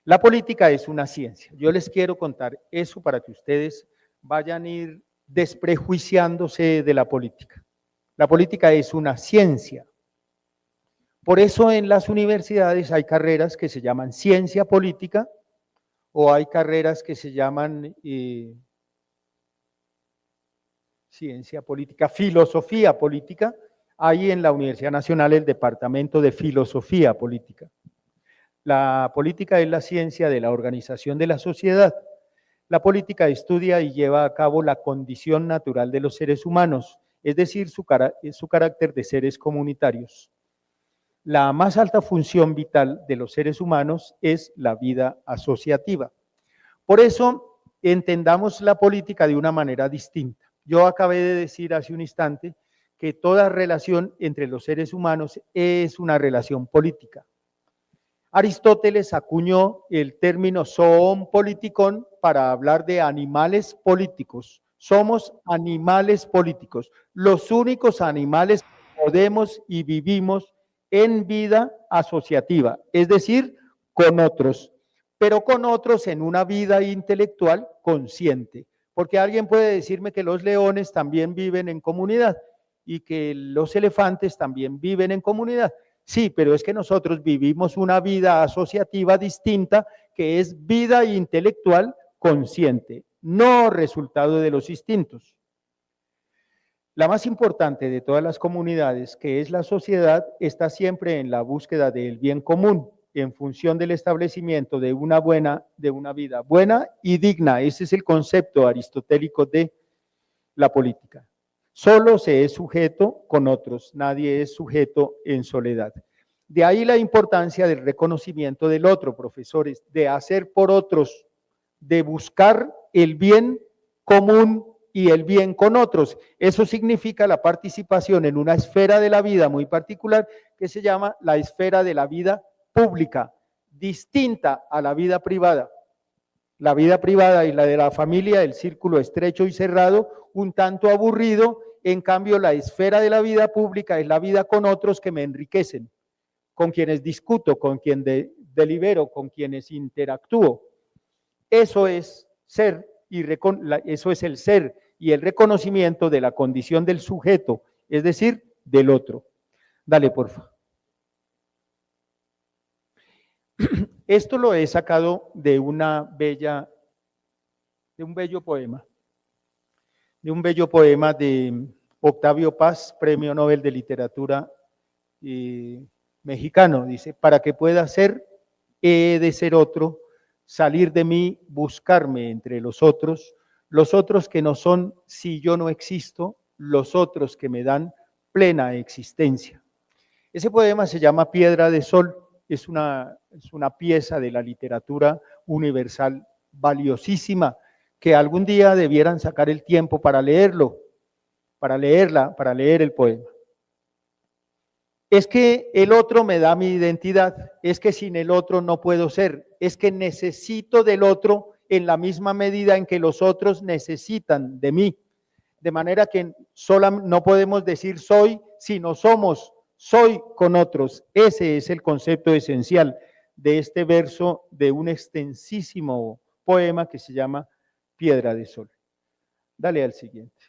La política es una ciencia. Yo les quiero contar eso para que ustedes vayan a ir desprejuiciándose de la política. La política es una ciencia. Por eso en las universidades hay carreras que se llaman ciencia política o hay carreras que se llaman ciencia política, filosofía política. Hay en la Universidad Nacional el departamento de filosofía política. La política es la ciencia de la organización de la sociedad. La política estudia y lleva a cabo la condición natural de los seres humanos, es decir, su carácter de seres comunitarios. La más alta función vital de los seres humanos es la vida asociativa. Por eso, entendamos la política de una manera distinta. Yo acabé de decir hace un instante que toda relación entre los seres humanos es una relación política. Aristóteles acuñó el término zoon politikon para hablar de animales políticos. Somos animales políticos, los únicos animales que podemos y vivimos en vida asociativa, es decir, con otros, pero con otros en una vida intelectual consciente. Porque alguien puede decirme que los leones también viven en comunidad y que los elefantes también viven en comunidad. Sí, pero es que nosotros vivimos una vida asociativa distinta que es vida intelectual consciente, no resultado de los instintos. La más importante de todas las comunidades, que es la sociedad, está siempre en la búsqueda del bien común, en función del establecimiento de una vida buena y digna. Ese es el concepto aristotélico de la política. Solo se es sujeto con otros, nadie es sujeto en soledad. De ahí la importancia del reconocimiento del otro, profesores, de hacer por otros, de buscar el bien común y el bien con otros. Eso significa la participación en una esfera de la vida muy particular que se llama la esfera de la vida pública, distinta a la vida privada. La vida privada y la de la familia, el círculo estrecho y cerrado, un tanto aburrido. En cambio, la esfera de la vida pública es la vida con otros que me enriquecen, con quienes discuto, con quienes delibero, con quienes interactúo. Eso es ser y eso es el ser y el reconocimiento de la condición del sujeto, es decir, del otro. Dale, porfa. Esto lo he sacado de un bello poema de Octavio Paz, Premio Nobel de Literatura mexicano. Dice: para que pueda ser, he de ser otro, salir de mí, buscarme entre los otros que no son si yo no existo, los otros que me dan plena existencia. Ese poema se llama Piedra de Sol, es una pieza de la literatura universal valiosísima, que algún día debieran sacar el tiempo para leerlo, para leer el poema. Es que el otro me da mi identidad, es que sin el otro no puedo ser, es que necesito del otro en la misma medida en que los otros necesitan de mí. De manera que no podemos decir soy, sino somos, soy con otros. Ese es el concepto esencial de este verso de un extensísimo poema que se llama Piedra de Sol. Dale al siguiente.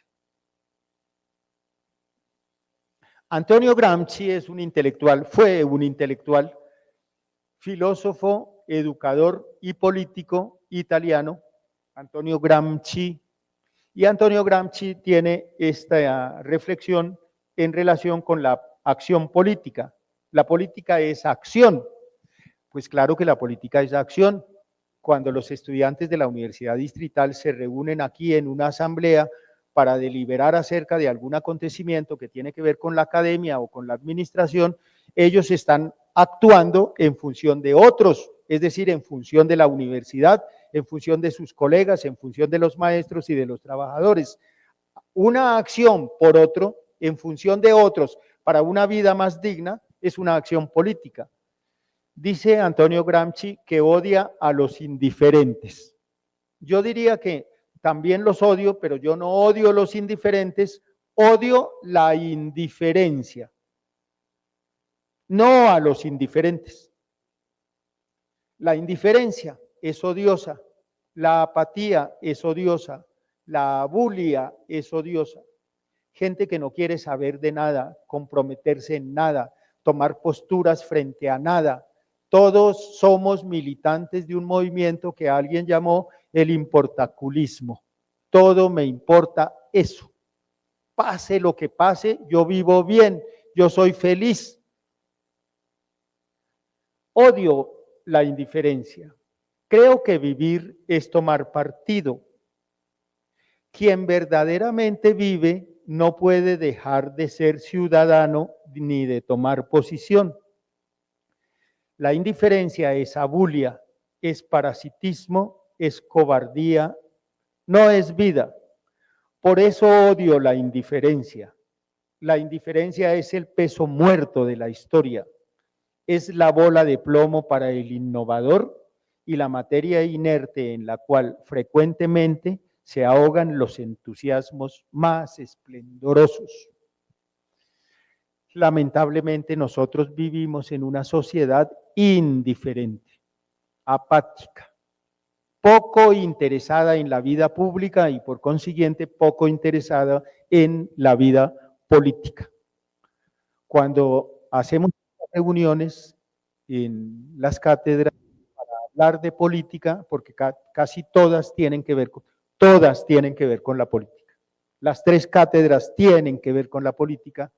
Antonio Gramsci es un intelectual, fue un intelectual, filósofo, educador y político italiano, Antonio Gramsci. Y Antonio Gramsci tiene esta reflexión en relación con la acción política. La política es acción. Pues claro que la política es acción. Cuando los estudiantes de la Universidad Distrital se reúnen aquí en una asamblea para deliberar acerca de algún acontecimiento que tiene que ver con la academia o con la administración, ellos están actuando en función de otros, es decir, en función de la universidad, en función de sus colegas, en función de los maestros y de los trabajadores. Una acción por otro, en función de otros, para una vida más digna, es una acción política. Dice Antonio Gramsci que odia a los indiferentes. Yo diría que también los odio, pero yo no odio los indiferentes, odio la indiferencia, no a los indiferentes. La indiferencia es odiosa, la apatía es odiosa, la abulia es odiosa. Gente que no quiere saber de nada, comprometerse en nada, tomar posturas frente a nada. Todos somos militantes de un movimiento que alguien llamó el importaculismo. Todo me importa eso. Pase lo que pase, yo vivo bien, yo soy feliz. Odio la indiferencia. Creo que vivir es tomar partido. Quien verdaderamente vive no puede dejar de ser ciudadano ni de tomar posición. La indiferencia es abulia, es parasitismo, es cobardía, no es vida. Por eso odio la indiferencia. La indiferencia es el peso muerto de la historia. Es la bola de plomo para el innovador y la materia inerte en la cual frecuentemente se ahogan los entusiasmos más esplendorosos. Lamentablemente nosotros vivimos en una sociedad indiferente, apática, poco interesada en la vida pública y por consiguiente poco interesada en la vida política. Cuando hacemos reuniones en las cátedras para hablar de política, porque casi todas tienen que ver con la política. Las 3 cátedras tienen que ver con la política.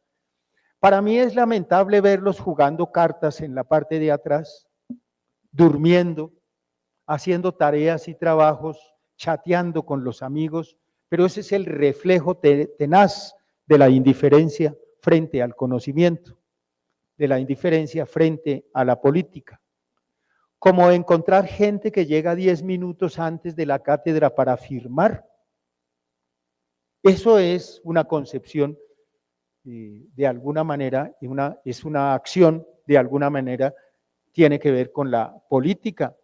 Para mí es lamentable verlos jugando cartas en la parte de atrás, durmiendo, haciendo tareas y trabajos, chateando con los amigos, pero ese es el reflejo tenaz de la indiferencia frente al conocimiento, de la indiferencia frente a la política. Como encontrar gente que llega 10 minutos antes de la cátedra para firmar. Eso es una concepción de alguna manera, es una acción de alguna manera, tiene que ver con la política.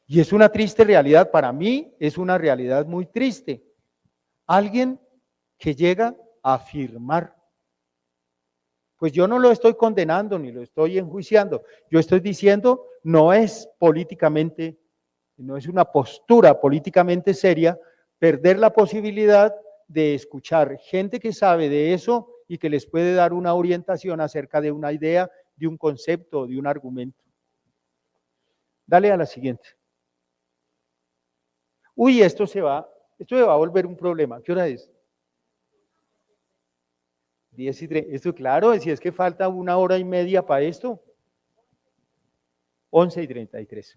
Y es una triste realidad, para mí es una realidad muy triste. Alguien que llega a firmar. Pues yo no lo estoy condenando ni lo estoy enjuiciando, yo estoy diciendo no es políticamente, no es una postura políticamente seria perder la posibilidad de escuchar gente que sabe de eso y que les puede dar una orientación acerca de una idea, de un concepto, de un argumento. Dale a la siguiente. Uy, esto se va a volver un problema. ¿Qué hora es? 10:03. Esto, claro, si es que falta 1 hora y media para esto. 11:33.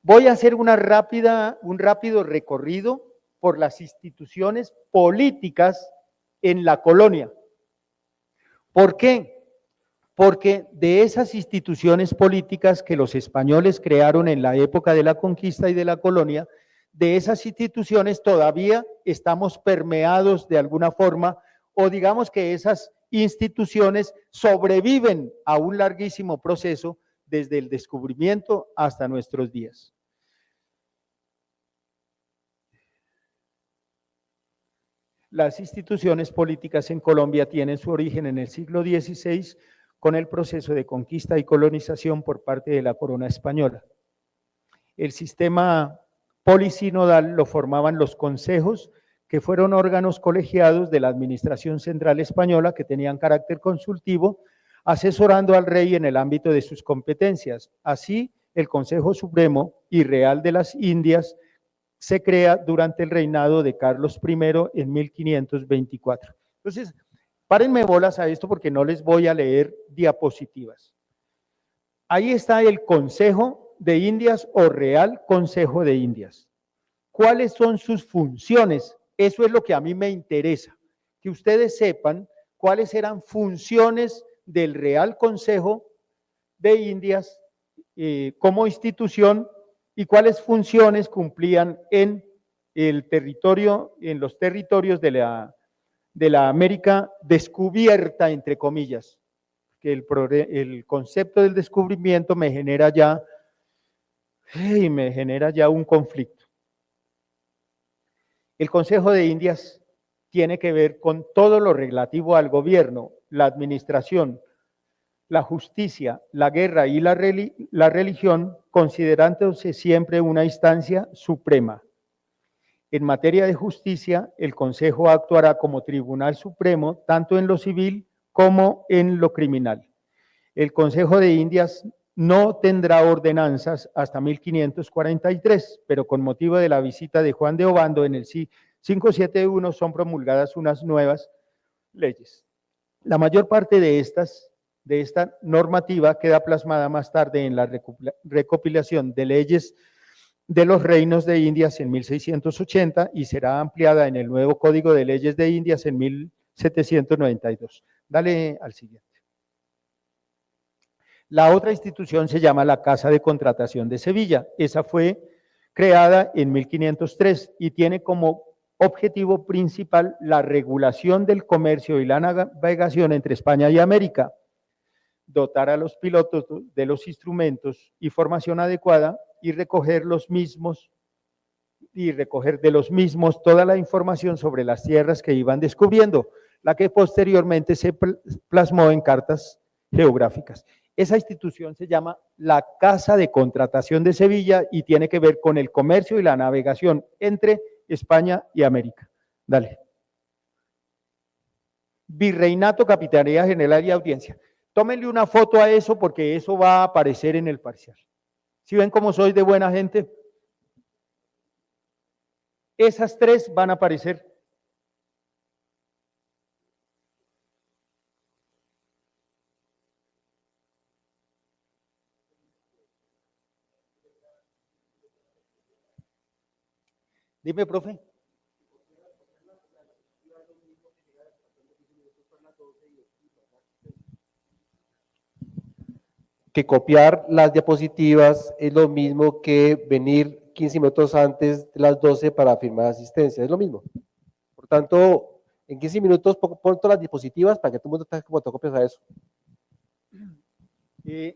Voy a hacer un rápido recorrido por las instituciones políticas en la colonia. ¿Por qué? Porque de esas instituciones políticas que los españoles crearon en la época de la conquista y de la colonia, de esas instituciones todavía estamos permeados de alguna forma, o digamos que esas instituciones sobreviven a un larguísimo proceso desde el descubrimiento hasta nuestros días. Las instituciones políticas en Colombia tienen su origen en el siglo XVI con el proceso de conquista y colonización por parte de la corona española. El sistema polisinodal lo formaban los consejos, que fueron órganos colegiados de la administración central española que tenían carácter consultivo, asesorando al rey en el ámbito de sus competencias. Así, el Consejo Supremo y Real de las Indias se crea durante el reinado de Carlos I en 1524. Entonces, párenme bolas a esto porque no les voy a leer diapositivas. Ahí está el Consejo de Indias o Real Consejo de Indias. ¿Cuáles son sus funciones? Eso es lo que a mí me interesa, que ustedes sepan cuáles eran funciones del Real Consejo de Indias como institución y cuáles funciones cumplían en el territorio, en los territorios de la América descubierta, entre comillas, que el concepto del descubrimiento me genera ya un conflicto. El Consejo de Indias tiene que ver con todo lo relativo al gobierno, la administración, la justicia, la guerra y la religión, considerándose siempre una instancia suprema. En materia de justicia, el Consejo actuará como Tribunal Supremo, tanto en lo civil como en lo criminal. El Consejo de Indias no tendrá ordenanzas hasta 1543, pero con motivo de la visita de Juan de Obando en el 571 son promulgadas unas nuevas leyes. La mayor parte de esta normativa queda plasmada más tarde en la recopilación de leyes de los reinos de Indias en 1680 y será ampliada en el nuevo Código de Leyes de Indias en 1792. Dale al siguiente. La otra institución se llama la Casa de Contratación de Sevilla. Esa fue creada en 1503 y tiene como objetivo principal la regulación del comercio y la navegación entre España y América, dotar a los pilotos de los instrumentos y formación adecuada y recoger de los mismos toda la información sobre las tierras que iban descubriendo, la que posteriormente se plasmó en cartas geográficas. Esa institución se llama la Casa de Contratación de Sevilla y tiene que ver con el comercio y la navegación entre España y América. Dale. Virreinato, Capitanía General y Audiencia. Tómenle una foto a eso porque eso va a aparecer en el parcial. ¿Sí ven cómo soy de buena gente? Esas tres van a aparecer. Dime, profe. Que copiar las diapositivas es lo mismo que venir 15 minutos antes de las 12 para firmar asistencia, es lo mismo. Por tanto, en 15 minutos pon todas las diapositivas para que todo el mundo tenga como fotocopias a eso.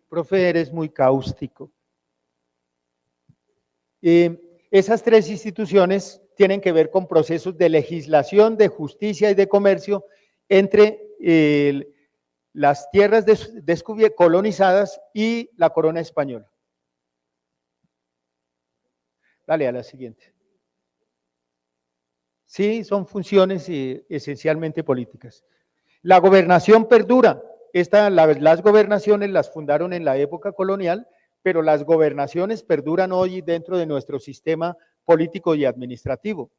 Profe, eres muy cáustico. Esas tres instituciones tienen que ver con procesos de legislación, de justicia y de comercio entre las tierras colonizadas y la corona española. Dale a la siguiente. Sí, son funciones esencialmente políticas. La gobernación perdura. Las gobernaciones las fundaron en la época colonial, pero las gobernaciones perduran hoy dentro de nuestro sistema político y administrativo.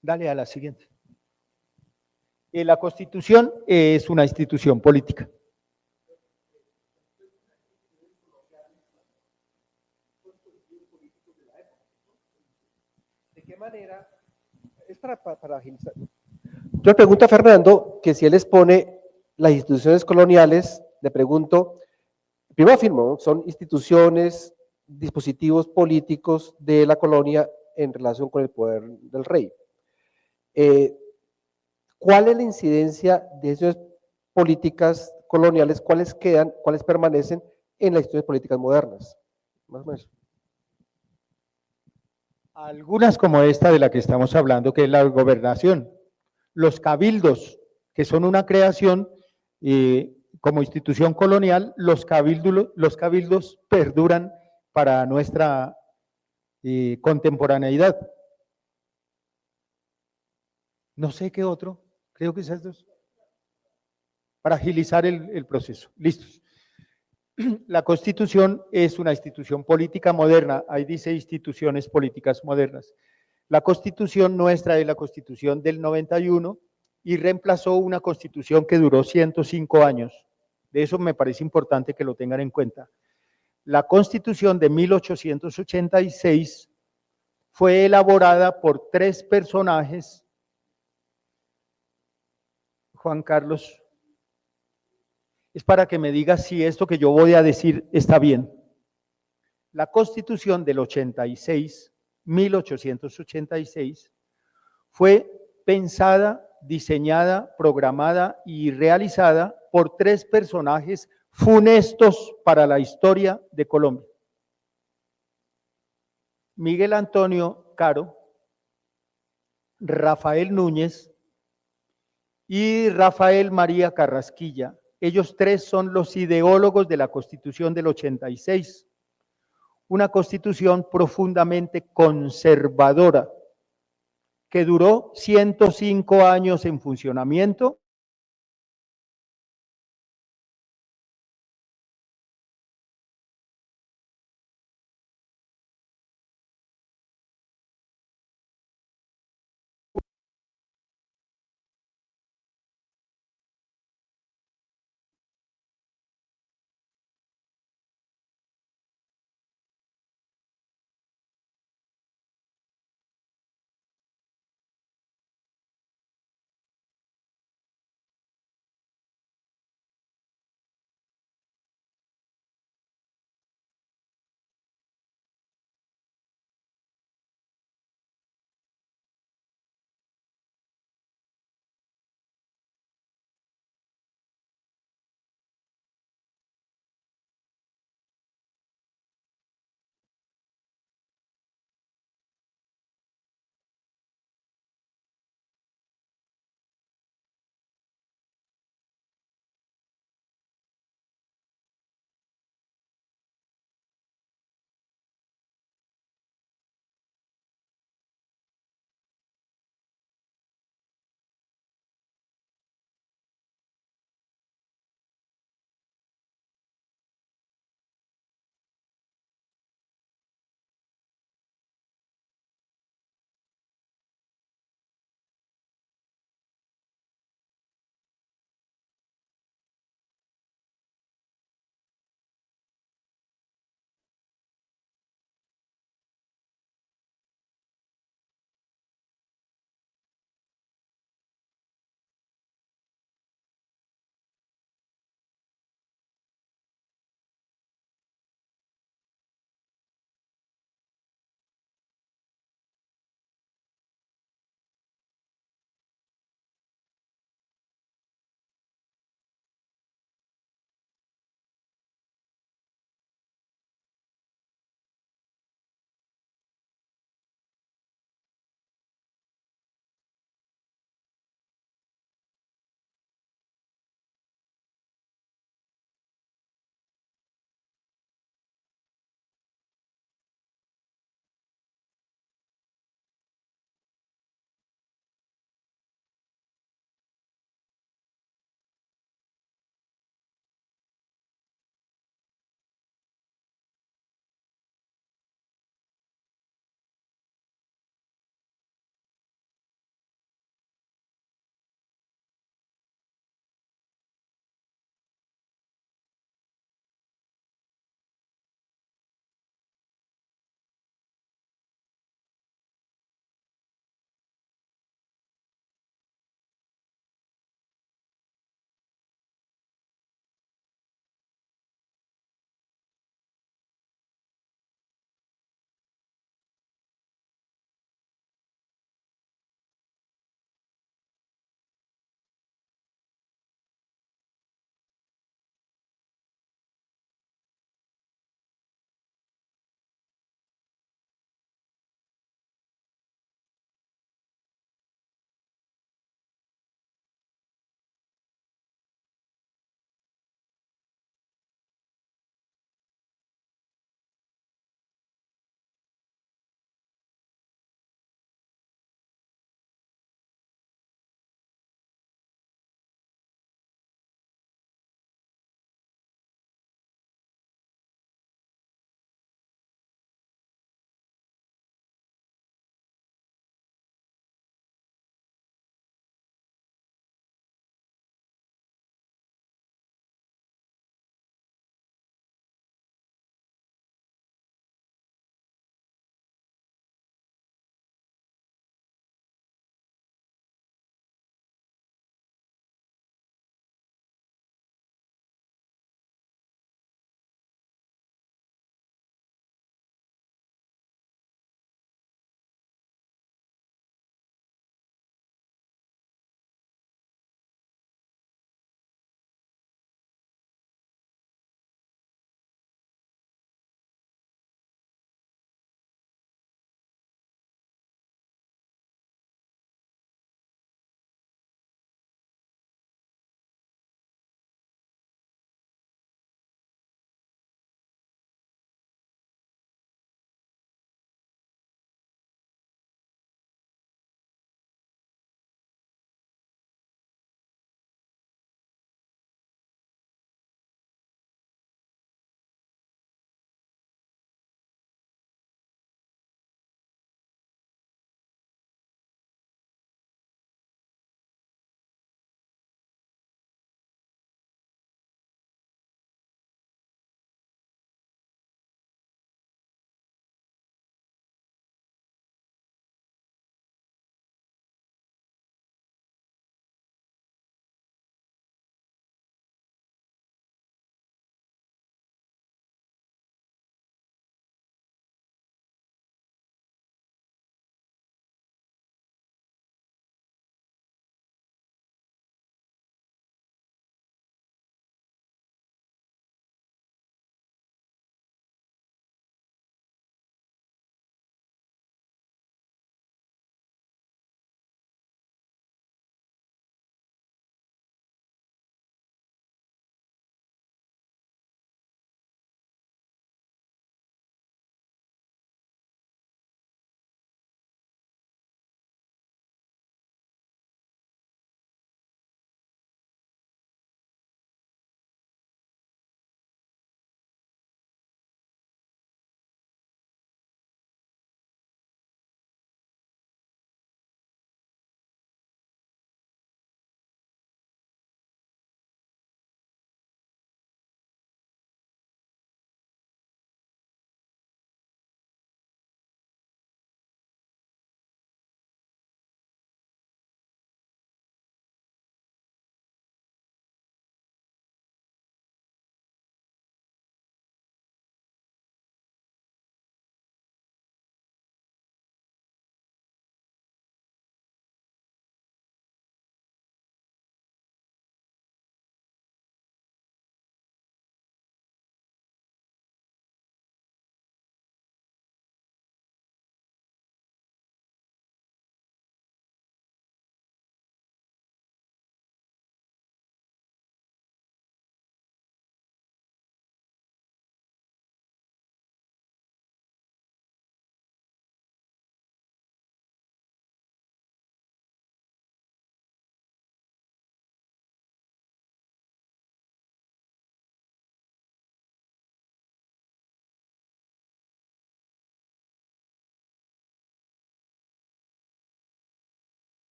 Dale a la siguiente. La Constitución es una institución política. ¿De qué manera? Es para agilizar. Yo le pregunto a Fernando que si él expone las instituciones coloniales, le pregunto, primero afirmo, son instituciones, dispositivos políticos de la colonia en relación con el poder del rey. ¿Cuál es la incidencia de esas políticas coloniales? ¿Cuáles quedan, cuáles permanecen en las instituciones políticas modernas? Más o menos. Algunas como esta de la que estamos hablando, que es la gobernación. Los cabildos, que son una creación como institución colonial, los cabildos perduran para nuestra contemporaneidad. No sé qué otro, creo que esas dos. Para agilizar el proceso. Listos. La Constitución es una institución política moderna, ahí dice instituciones políticas modernas. La Constitución nuestra es la Constitución del 91 y reemplazó una Constitución que duró 105 años. De eso me parece importante que lo tengan en cuenta. La Constitución de 1886 fue elaborada por tres personajes. Juan Carlos, es para que me digas si esto que yo voy a decir está bien. La Constitución del 86, 1886, fue pensada, diseñada, programada y realizada por tres personajes funestos para la historia de Colombia. Miguel Antonio Caro, Rafael Núñez y Rafael María Carrasquilla. Ellos tres son los ideólogos de la Constitución del 86, una constitución profundamente conservadora que duró 105 años en funcionamiento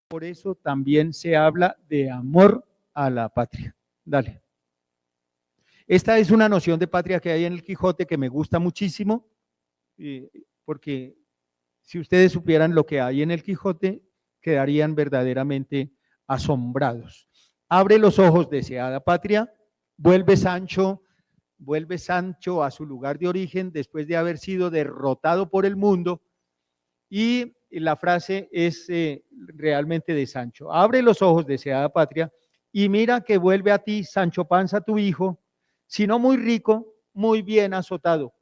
Por eso también se habla de amor a la patria. Dale. Esta es una noción de patria que hay en el Quijote que me gusta muchísimo, porque si ustedes supieran lo que hay en el Quijote, quedarían verdaderamente asombrados. Abre los ojos, deseada patria, vuelve Sancho a su lugar de origen después de haber sido derrotado por el mundo, y la frase es realmente de Sancho. Abre los ojos, deseada patria, y mira que vuelve a ti Sancho Panza, tu hijo, si no muy rico, muy bien azotado.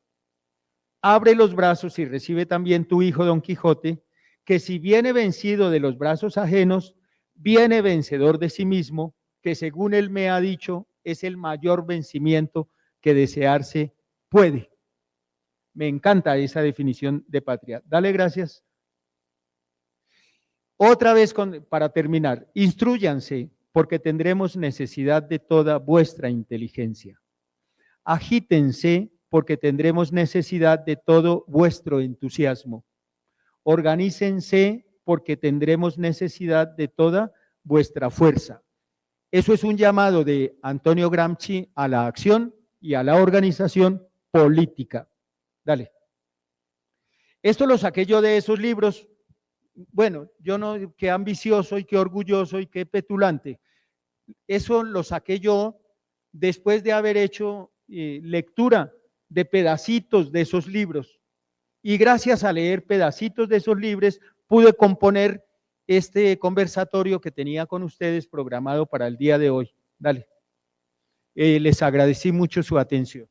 Abre los brazos y recibe también tu hijo Don Quijote, que si viene vencido de los brazos ajenos, viene vencedor de sí mismo, que según él me ha dicho, es el mayor vencimiento que desearse puede. Me encanta esa definición de patria. Dale gracias. Otra vez para terminar, instrúyanse porque tendremos necesidad de toda vuestra inteligencia. Agítense porque tendremos necesidad de todo vuestro entusiasmo. Organícense porque tendremos necesidad de toda vuestra fuerza. Eso es un llamado de Antonio Gramsci a la acción y a la organización política. Dale. Esto lo saqué yo de esos libros. Bueno, yo no, qué ambicioso y qué orgulloso y qué petulante. Eso lo saqué yo después de haber hecho lectura de pedacitos de esos libros. Y gracias a leer pedacitos de esos libros, pude componer este conversatorio que tenía con ustedes programado para el día de hoy. Dale. Les agradecí mucho su atención.